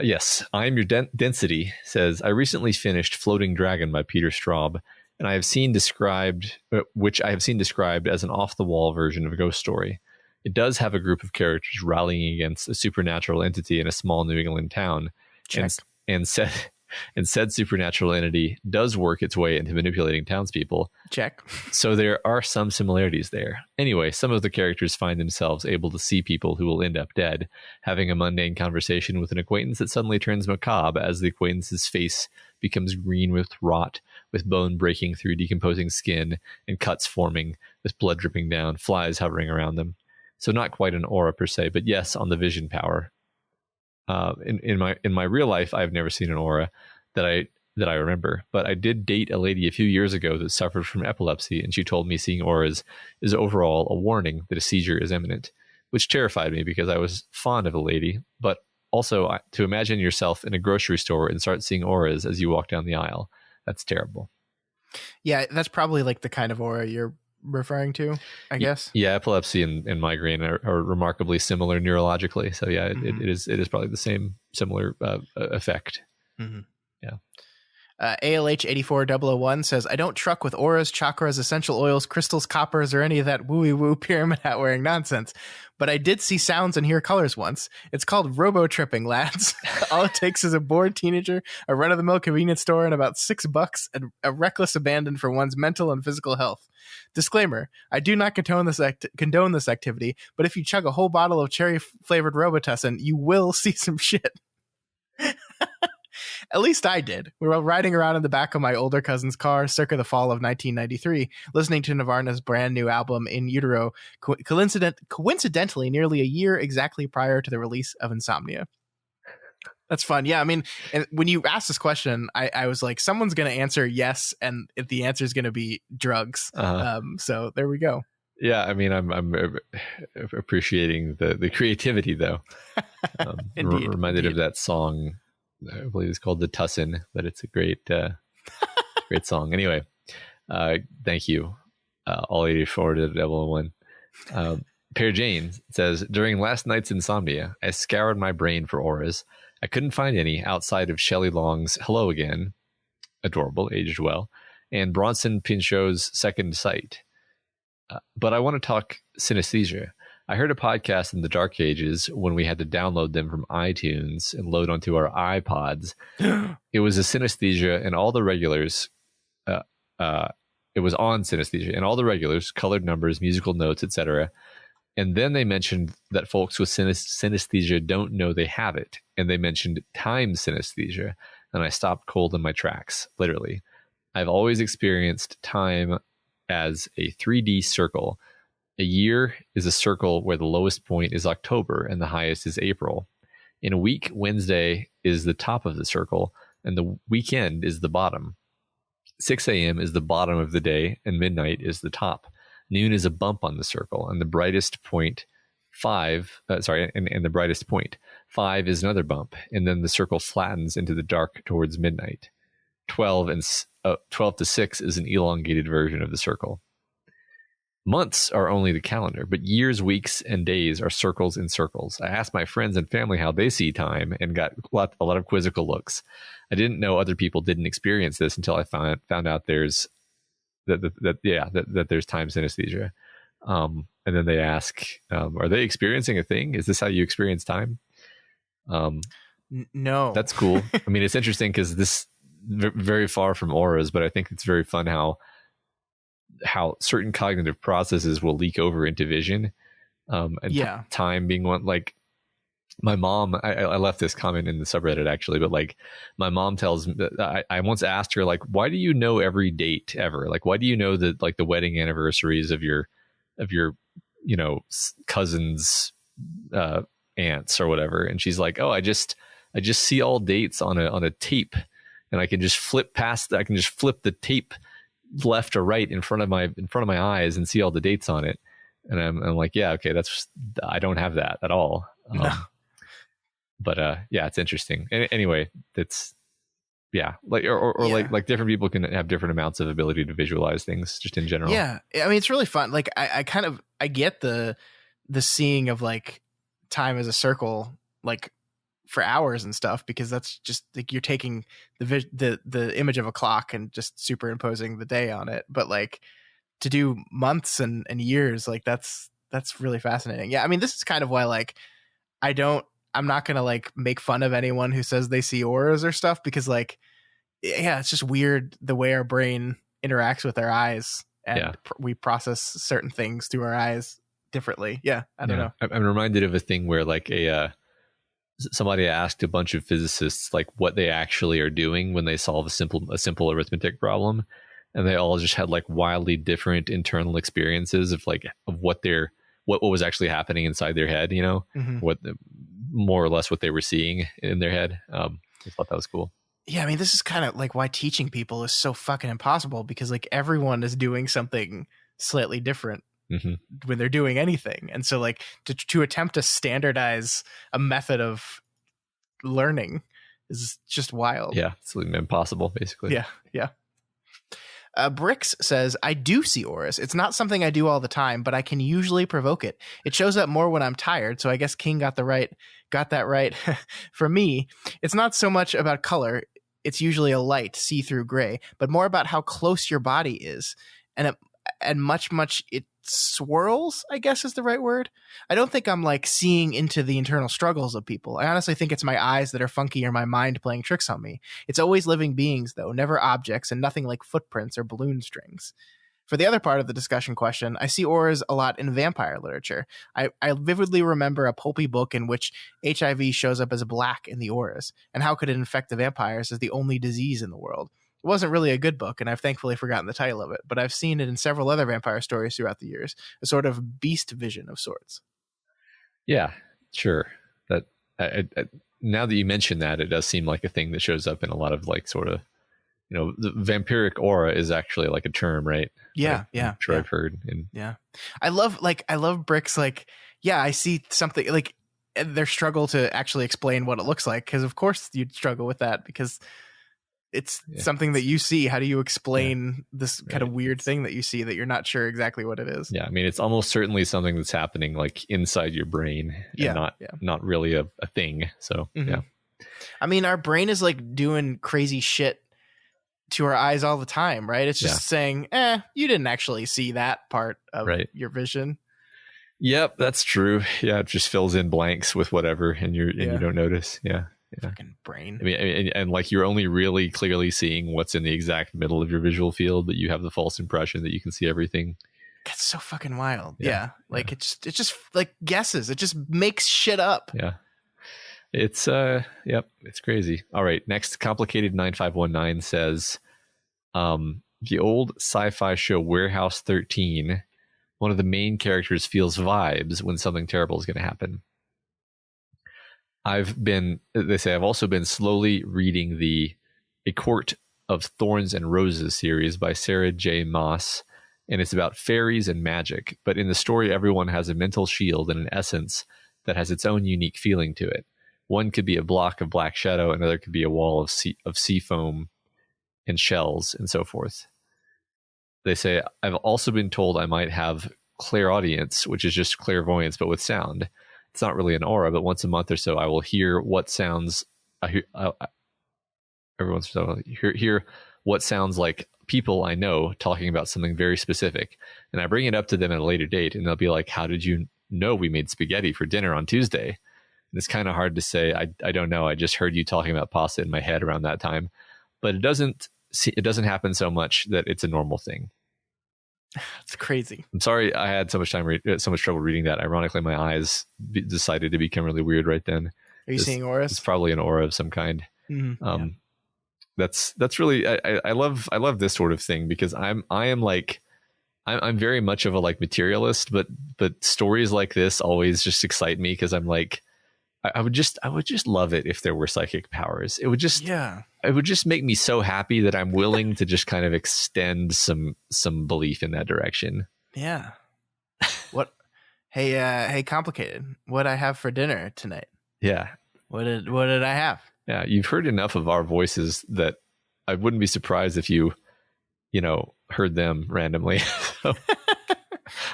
Yes, I'm Your Density says, I recently finished Floating Dragon by Peter Straub, and which I have seen described as an off-the-wall version of a ghost story. It does have a group of characters rallying against a supernatural entity in a small New England town. Check. And said supernatural entity does work its way into manipulating townspeople. Check. So there are some similarities there. Anyway, some of the characters find themselves able to see people who will end up dead, having a mundane conversation with an acquaintance that suddenly turns macabre as the acquaintance's face becomes green with rot, with bone breaking through decomposing skin and cuts forming with blood dripping down, flies hovering around them. So not quite an aura per se, but yes, on the vision power. In my real life, I've never seen an aura that I remember, but I did date a lady a few years ago that suffered from epilepsy, and she told me seeing auras is overall a warning that a seizure is imminent, which terrified me because I was fond of the lady, but also to imagine yourself in a grocery store and start seeing auras as you walk down the aisle. That's terrible. Yeah, that's probably like the kind of aura you're referring to, I guess. Yeah, epilepsy and migraine are remarkably similar neurologically. So yeah, it is probably the same similar effect. Mm-hmm. Yeah. ALH84001 says, I don't truck with auras, chakras, essential oils, crystals, coppers, or any of that wooey-woo pyramid hat wearing nonsense. But I did see sounds and hear colors once. It's called robo-tripping, lads. All it takes is a bored teenager, a run-of-the-mill convenience store, and about $6, and a reckless abandon for one's mental and physical health. Disclaimer, I do not condone this activity, but if you chug a whole bottle of cherry-flavored Robitussin, you will see some shit. At least I did. We were riding around in the back of my older cousin's car circa the fall of 1993, listening to Nirvana's brand new album In Utero, coincidentally nearly a year exactly prior to the release of Insomnia. That's fun. Yeah, I mean, and when you asked this question, I was like, someone's going to answer yes, and if the answer is going to be drugs. So there we go. Yeah, I mean, I'm appreciating the creativity, though. Indeed, reminded of that song. I believe it's called The Tussin, but it's a great great song. Anyway, thank you, all 84 to Devil in One. Pear Jane says, during last night's insomnia, I scoured my brain for auras. I couldn't find any outside of Shelley Long's Hello Again, adorable, aged well, and Bronson Pinchot's Second Sight. But I want to talk synesthesia. I heard a podcast in the dark ages when we had to download them from iTunes and load onto our iPods. It was a synesthesia and all the regulars. It was on synesthesia and all the regulars, colored numbers, musical notes, etc. And then they mentioned that folks with synesthesia don't know they have it. And they mentioned time synesthesia. And I stopped cold in my tracks, literally. I've always experienced time as a 3D circle. A year is a circle where the lowest point is October and the highest is April. In a week, Wednesday is the top of the circle and the weekend is the bottom. 6 a.m. is the bottom of the day and midnight is the top. Noon is a bump on the circle and the brightest point and the brightest point. 5 is another bump and then the circle flattens into the dark towards midnight. 12 to 6 is an elongated version of the circle. Months are only the calendar, but years, weeks, and days are circles in circles. I asked my friends and family how they see time and got a lot of quizzical looks. I didn't know other people didn't experience this until I found out there's there's time synesthesia. And then they ask, are they experiencing a thing? Is this how you experience time? No. That's cool. I mean, it's interesting because this very far from auras, but I think it's very fun how certain cognitive processes will leak over into vision. Time being one. Like my mom, I left this comment in the subreddit actually, but like my mom tells me that I once asked her, like, why do you know every date ever? Like, why do you know that, like, the wedding anniversaries of your cousins, aunts or whatever? And she's like, oh, I just see all dates on a tape and I can just flip the tape left or right in front of my eyes and see all the dates on it. And I'm like, yeah, okay, I don't have that at all. No. But yeah, it's interesting. Anyway, that's like like different people can have different amounts of ability to visualize things just in general. Yeah, I mean, it's really fun. Like I get the seeing of like time as a circle, like for hours and stuff, because that's just like you're taking the image of a clock and just superimposing the day on it. But like to do months and years, like that's really fascinating. Yeah, I mean, this is kind of why like I'm not gonna like make fun of anyone who says they see auras or stuff, because like it's just weird the way our brain interacts with our eyes, and we process certain things through our eyes differently. I don't know. I'm reminded of a thing where like somebody asked a bunch of physicists like what they actually are doing when they solve a simple arithmetic problem, and they all just had like wildly different internal experiences of what was actually happening inside their head, what more or less what they were seeing in their head. I thought that was cool. Yeah, I mean, this is kind of like why teaching people is so fucking impossible, because like everyone is doing something slightly different when they're doing anything. And so like to attempt to standardize a method of learning is just wild. Yeah, it's impossible, basically. Yeah. Bricks says, I do see auras. It's not something I do all the time, but I can usually provoke it. It shows up more when I'm tired, so I guess King got that right. For me, it's not so much about color. It's usually a light, see-through gray, but more about how close your body is. And much it swirls, I guess is the right word. I don't think I'm like seeing into the internal struggles of people. I honestly think it's my eyes that are funky or my mind playing tricks on me. It's always living beings, though, never objects, and nothing like footprints or balloon strings. For the other part of the discussion question, I see auras a lot in vampire literature. I vividly remember a pulpy book in which HIV shows up as black in the auras, and how could it infect the vampires as the only disease in the world? It wasn't really a good book, and I've thankfully forgotten the title of it, but I've seen it in several other vampire stories throughout the years, a sort of beast vision of sorts. Yeah, sure. That now that you mention that, it does seem like a thing that shows up in a lot of like sort of, the vampiric aura is actually like a term, right? Yeah, I'm sure I've heard. I love Bricks. Like, yeah, I see something like their struggle to actually explain what it looks like, because of course you'd struggle with that because it's something that you see. How do you explain this kind of weird thing that you see that you're not sure exactly what it is? Yeah, I mean, it's almost certainly something that's happening like inside your brain, and not really a thing. So yeah, I mean, our brain is like doing crazy shit to our eyes all the time, right? It's just saying, you didn't actually see that part of your vision. Yep, that's true. Yeah, it just fills in blanks with whatever, and you don't notice. Yeah. Fucking brain. I mean, and like you're only really clearly seeing what's in the exact middle of your visual field, but you have the false impression that you can see everything. That's so fucking wild. Yeah. Like it's just like guesses. It just makes shit up. Yeah. It's it's crazy. All right, next, Complicated 9519 says, the old sci-fi show Warehouse 13, one of the main characters feels vibes when something terrible is going to happen. I've also been slowly reading the A Court of Thorns and Roses series by Sarah J. Maas, and it's about fairies and magic, but in the story everyone has a mental shield and an essence that has its own unique feeling to it. One could be a block of black shadow, another could be a wall of sea foam and shells, and so forth. They say, I've also been told I might have clairaudience, which is just clairvoyance but with sound. It's not really an aura, but once a month or so I will hear what sounds hear what sounds like people I know talking about something very specific. And I bring it up to them at a later date, and they'll be like, how did you know we made spaghetti for dinner on Tuesday? And it's kind of hard to say, I don't know. I just heard you talking about pasta in my head around that time. But it doesn't happen so much that it's a normal thing. It's crazy. I'm sorry I had so much trouble reading that. Ironically, my eyes decided to become really weird right then. Are you seeing auras? It's probably an aura of some kind. Mm-hmm. That's really I love this sort of thing, because I'm very much of a like materialist, but stories like this always just excite me, because I'm like, I would just love it if there were psychic powers. It would just make me so happy that I'm willing to just kind of extend some belief in that direction. Yeah. What? Hey, Complicated. What'd I have for dinner tonight? Yeah. What did I have? Yeah, you've heard enough of our voices that I wouldn't be surprised if you heard them randomly.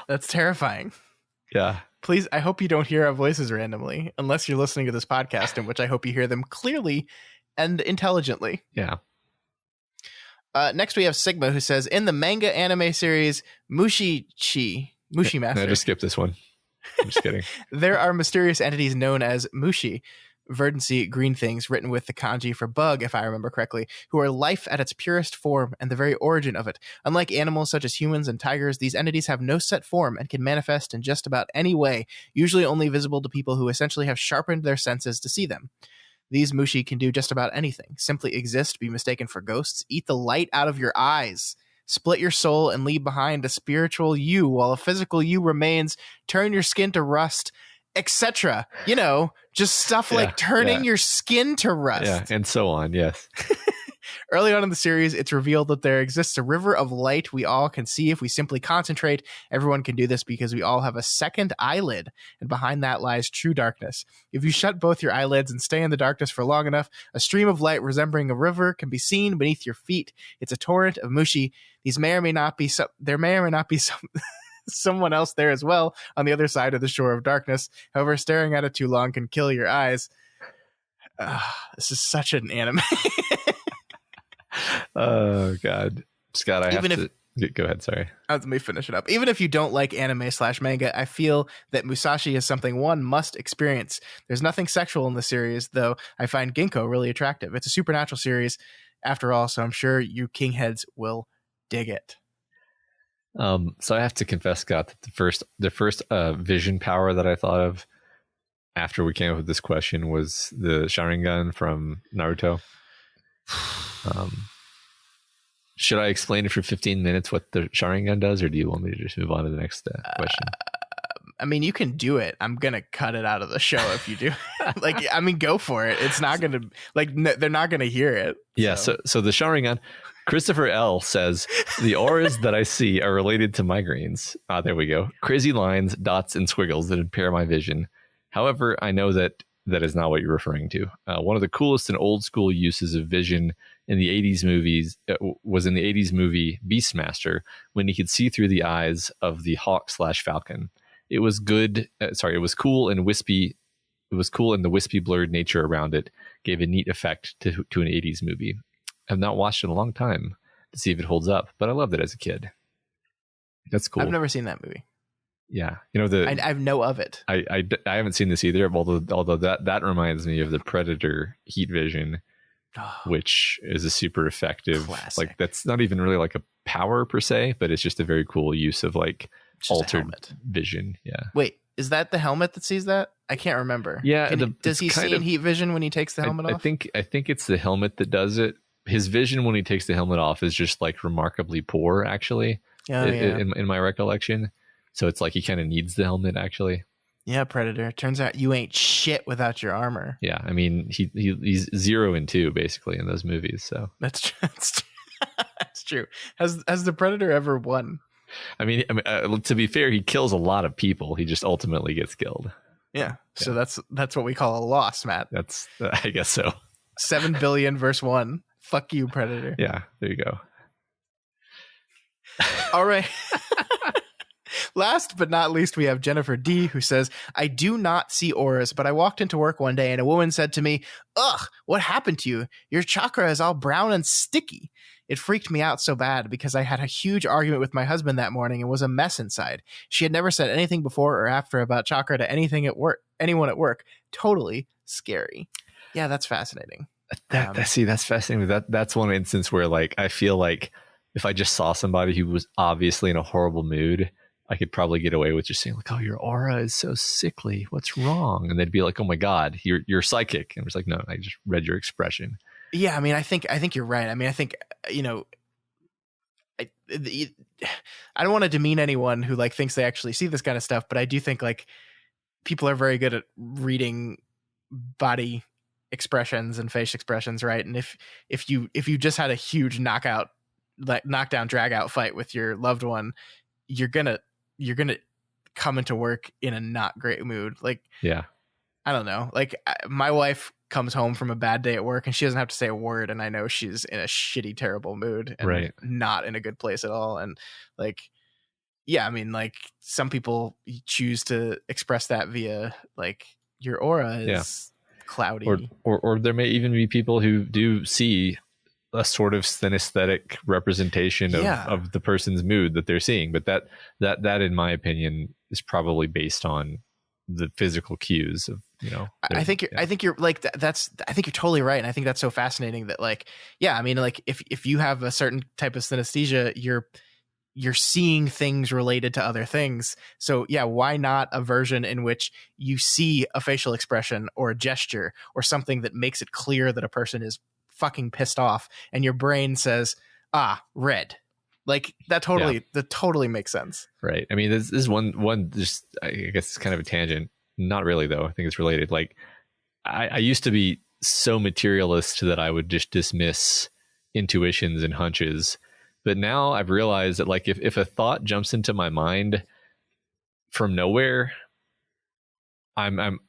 That's terrifying. Yeah. Please, I hope you don't hear our voices randomly, unless you're listening to this podcast, in which I hope you hear them clearly and intelligently. Yeah. Next, we have Sigma, who says, in the manga anime series Mushi Master. I just skipped this one. I'm just kidding. There are mysterious entities known as Mushi. verdancy green things written with the kanji for bug, if I remember correctly, who are life at its purest form and the very origin of it. Unlike animals such as humans and tigers, these entities have no set form and can manifest in just about any way, usually only visible to people who essentially have sharpened their senses to see them. These mushi can do just about anything. Simply exist, be mistaken for ghosts, eat the light out of your eyes, split your soul and leave behind a spiritual you while a physical you remains, turn your skin to rust, etc. You know, just stuff like turning your skin to rust. Yeah, and so on, yes. Early on in the series, it's revealed that there exists a river of light we all can see if we simply concentrate. Everyone can do this because we all have a second eyelid, and behind that lies true darkness. If you shut both your eyelids and stay in the darkness for long enough, a stream of light resembling a river can be seen beneath your feet. It's a torrent of mushi. There may or may not be someone else there as well on the other side of the shore of darkness. However, staring at it too long can kill your eyes. This is such an anime. Oh God, Scott, I have to go ahead. Sorry, let me finish it up. Even if you don't like anime/manga, I feel that Musashi is something one must experience. There's nothing sexual in the series, though I find Ginkgo really attractive. It's a supernatural series after all, so I'm sure you kingheads will dig it. So I have to confess, Scott, that the first vision power that I thought of after we came up with this question was the Sharingan from Naruto. Should I explain it for 15 minutes what the Sharingan does, or do you want me to just move on to the next question? I mean, you can do it. I'm gonna cut it out of the show if you do. Like, I mean, go for it. It's not gonna they're not gonna hear it. Yeah. So the Sharingan. Christopher L. says, the auras that I see are related to migraines. There we go. Crazy lines, dots, and squiggles that impair my vision. However, I know that is not what you're referring to. One of the coolest and old school uses of vision in the 80s movies was in the 80s movie Beastmaster, when he could see through the eyes of the hawk/falcon. It was good. It was cool and wispy. It was cool, and the wispy, blurred nature around it gave a neat effect to an 80s movie. I've not watched it in a long time to see if it holds up, but I loved it as a kid. That's cool. I've never seen that movie. Yeah, you know I know of it. I haven't seen this either. Although that reminds me of the Predator heat vision, which is a super effective. Classic. Like, that's not even really like a power per se, but it's just a very cool use of like altered vision. Yeah. Wait, is that the helmet that sees that? I can't remember. Yeah. Does he see in heat vision when he takes the helmet off? I think it's the helmet that does it. His vision when he takes the helmet off is just like remarkably poor, actually. In my recollection. So it's like he kind of needs the helmet, actually. Yeah, Predator. Turns out you ain't shit without your armor. Yeah, I mean, he's 0 and 2 basically in those movies. So that's true. Has the Predator ever won? I mean, to be fair, he kills a lot of people. He just ultimately gets killed. Yeah. So that's what we call a loss, Matt. That's I guess so. 7 billion versus 1. Fuck you, Predator. Yeah, there you go. All right. Last but not least, we have Jennifer D, who says, I do not see auras, but I walked into work one day and a woman said to me, ugh, what happened to you? Your chakra is all brown and sticky. It freaked me out so bad because I had a huge argument with my husband that morning and was a mess inside. She had never said anything before or after about chakra to anyone at work. Totally scary. Yeah, that's fascinating. That's fascinating. That's one instance where, like, I feel like if I just saw somebody who was obviously in a horrible mood, I could probably get away with just saying, like, oh, your aura is so sickly. What's wrong? And they'd be like, oh my God, you're psychic. And I was like, no, I just read your expression. Yeah, I mean, I think you're right. I mean, I think, you know, I don't want to demean anyone who like thinks they actually see this kind of stuff, but I do think like people are very good at reading body expressions and face expressions, right? And if you just had a huge knockdown, drag out fight with your loved one, you're gonna come into work in a not great mood. Like, yeah, I don't know. Like, my wife comes home from a bad day at work and she doesn't have to say a word, and I know she's in a shitty, terrible mood and not in a good place at all. And like, yeah, I mean, like, some people choose to express that via like your aura is cloudy, or there may even be people who do see a sort of synesthetic representation of the person's mood that they're seeing, but that in my opinion is probably based on the physical cues of you know. I think you're like I think you're totally right, and I think that's so fascinating that like I mean like if you have a certain type of synesthesia, you're seeing things related to other things. So yeah, why not a version in which you see a facial expression or a gesture or something that makes it clear that a person is fucking pissed off, and your brain says, red. Like that totally makes sense. Right. I mean, this is one just, I guess it's kind of a tangent. Not really though. I think it's related. Like I used to be so materialist that I would just dismiss intuitions and hunches. But now I've realized that like if a thought jumps into my mind from nowhere, it's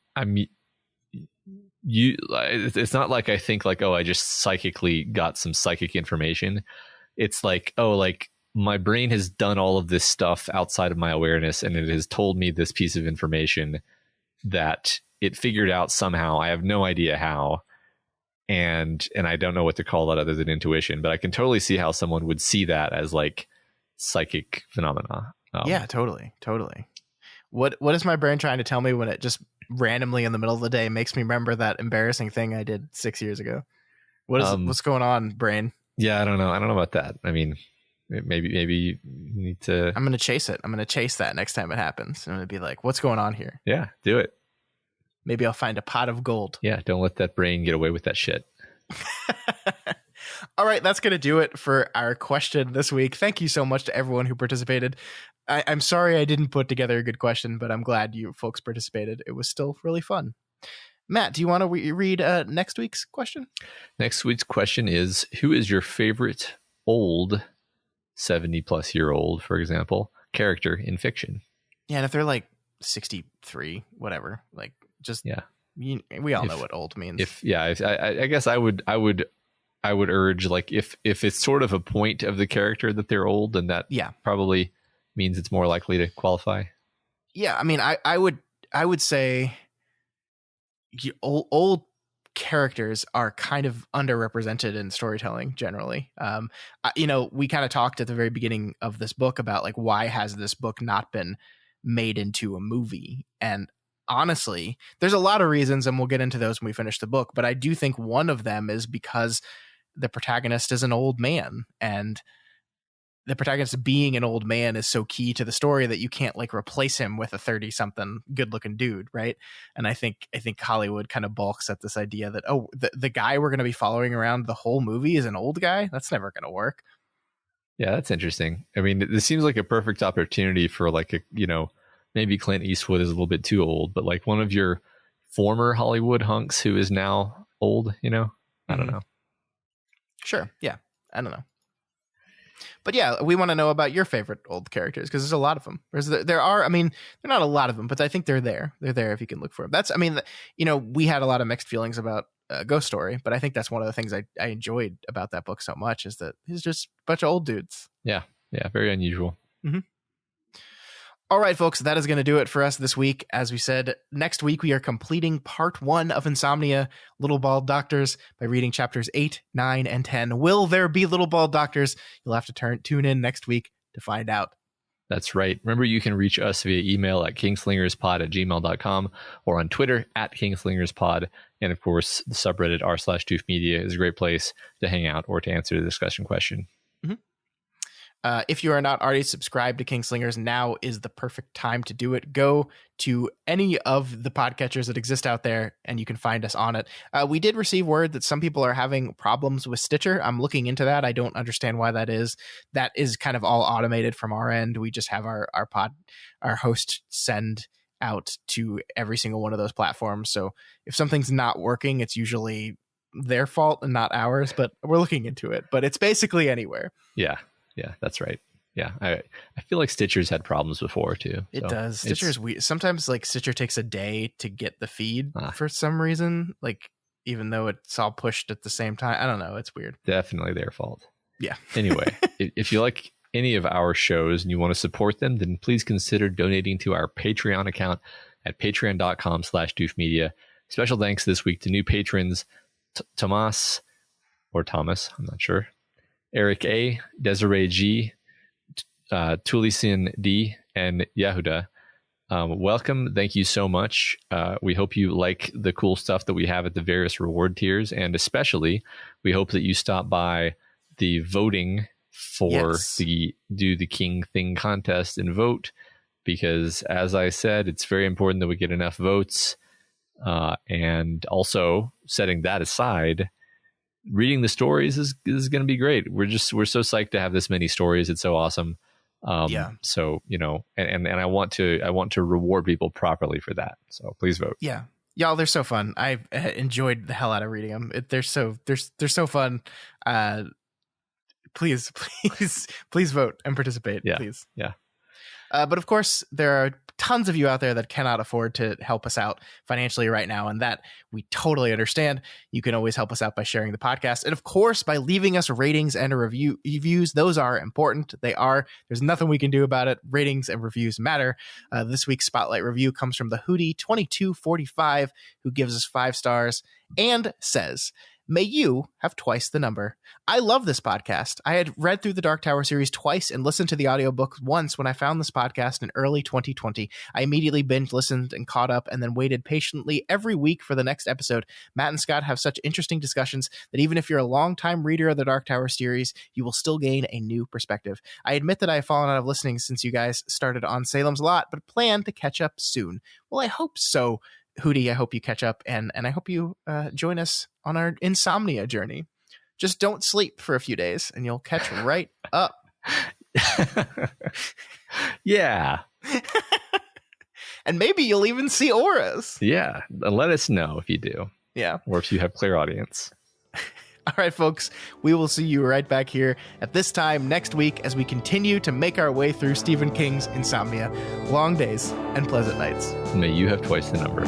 not like I think like, oh, I just psychically got some psychic information. It's like, oh, like my brain has done all of this stuff outside of my awareness, and it has told me this piece of information that it figured out somehow. I have no idea how. And I don't know what to call that other than intuition, but I can totally see how someone would see that as like psychic phenomena. Yeah, totally. What is my brain trying to tell me when it just randomly in the middle of the day makes me remember that embarrassing thing I did 6 years ago? What's going on, brain? Yeah, I don't know about that. I mean, maybe you need to. I'm gonna chase it. I'm gonna chase that next time it happens. I'm gonna be like, what's going on here? Yeah, do it. Maybe I'll find a pot of gold. Yeah, don't let that brain get away with that shit. All right, that's going to do it for our question this week. Thank you so much to everyone who participated. I'm sorry I didn't put together a good question, but I'm glad you folks participated. It was still really fun. Matt, do you want to read next week's question? Next week's question is, who is your favorite old 70-plus-year-old, for example, character in fiction? Yeah, and if they're like 63, whatever, like just we all know what old means. I guess I would urge like if it's sort of a point of the character that they're old, then that probably means it's more likely to qualify. Yeah, I mean, I would say old characters are kind of underrepresented in storytelling generally. We kind of talked at the very beginning of this book about like why has this book not been made into a movie, and honestly, there's a lot of reasons, and we'll get into those when we finish the book, but I do think one of them is because the protagonist is an old man, and the protagonist being an old man is so key to the story that you can't like replace him with a 30-something good-looking dude, right? And I think Hollywood kind of balks at this idea that, oh, the guy we're going to be following around the whole movie is an old guy. That's never going to work. Yeah, that's interesting. I mean, this seems like a perfect opportunity for like maybe Clint Eastwood is a little bit too old, but like one of your former Hollywood hunks who is now old, I don't know. Sure. Yeah. I don't know. But yeah, we want to know about your favorite old characters because there's a lot of them. There are, I mean, they're not a lot of them, but I think they're there. They're there if you can look for them. We had a lot of mixed feelings about Ghost Story, but I think that's one of the things I enjoyed about that book so much is that he's just a bunch of old dudes. Yeah. Yeah. Very unusual. Mm-hmm. All right, folks, that is going to do it for us this week. As we said, next week we are completing part 1 of Insomnia, Little Bald Doctors, by reading chapters 8, 9, and 10. Will there be Little Bald Doctors? You'll have to tune in next week to find out. That's right. Remember, you can reach us via email at kingslingerspod@gmail.com or on Twitter @kingslingerspod. And of course, the subreddit r/doofmedia is a great place to hang out or to answer the discussion question. Mm-hmm. If you are not already subscribed to Kingslingers, now is the perfect time to do it. Go to any of the podcatchers that exist out there, and you can find us on it. We did receive word that some people are having problems with Stitcher. I'm looking into that. I don't understand why that is. That is kind of all automated from our end. We just have our host send out to every single one of those platforms. So if something's not working, it's usually their fault and not ours, but we're looking into it. But it's basically anywhere. Yeah, that's right. Yeah, I feel like Stitcher's had problems before too. It does. Stitcher's weird. Sometimes like Stitcher takes a day to get the feed for some reason, like even though it's all pushed at the same time. I don't know. It's weird. Definitely their fault. Yeah. Anyway, if you like any of our shows and you want to support them, then please consider donating to our Patreon account at patreon.com/doofmedia. Special thanks this week to new patrons, Thomas, I'm not sure, Eric A, Desiree G, Tulisin D, and Yehuda. Welcome. Thank you so much. We hope you like the cool stuff that we have at the various reward tiers. And especially, we hope that you stop by the voting for the Do the King Thing contest and vote. Because as I said, it's very important that we get enough votes. And also, setting that aside, reading the stories is going to be great. We're so psyched to have this many stories. It's so awesome. So, and I want to reward people properly for that. So please vote. Yeah. Y'all, they're so fun. I've enjoyed the hell out of reading them. They're so fun. Please vote and participate. Yeah. Please. Yeah. But of course, there are tons of you out there that cannot afford to help us out financially right now, and that we totally understand. You can always help us out by sharing the podcast, and of course, by leaving us ratings and reviews. Those are important. They are. There's nothing we can do about it. Ratings and reviews matter. This week's Spotlight review comes from the Hootie 2245, who gives us 5 stars and says, "May you have twice the number. I love this podcast. I had read through the Dark Tower series twice and listened to the audiobook once when I found this podcast in early 2020. I immediately binge listened and caught up and then waited patiently every week for the next episode. Matt and Scott have such interesting discussions that even if you're a longtime reader of the Dark Tower series, you will still gain a new perspective. I admit that I have fallen out of listening since you guys started on Salem's Lot, but plan to catch up soon." Well, I hope so, Hootie. I hope you catch up, and I hope you join us on our Insomnia journey. Just don't sleep for a few days and you'll catch right up. Yeah. And maybe you'll even see auras. Yeah. Let us know if you do. Yeah. Or if you have clairaudience. All right, folks, we will see you right back here at this time next week as we continue to make our way through Stephen King's Insomnia. Long days and pleasant nights. May you have twice the number.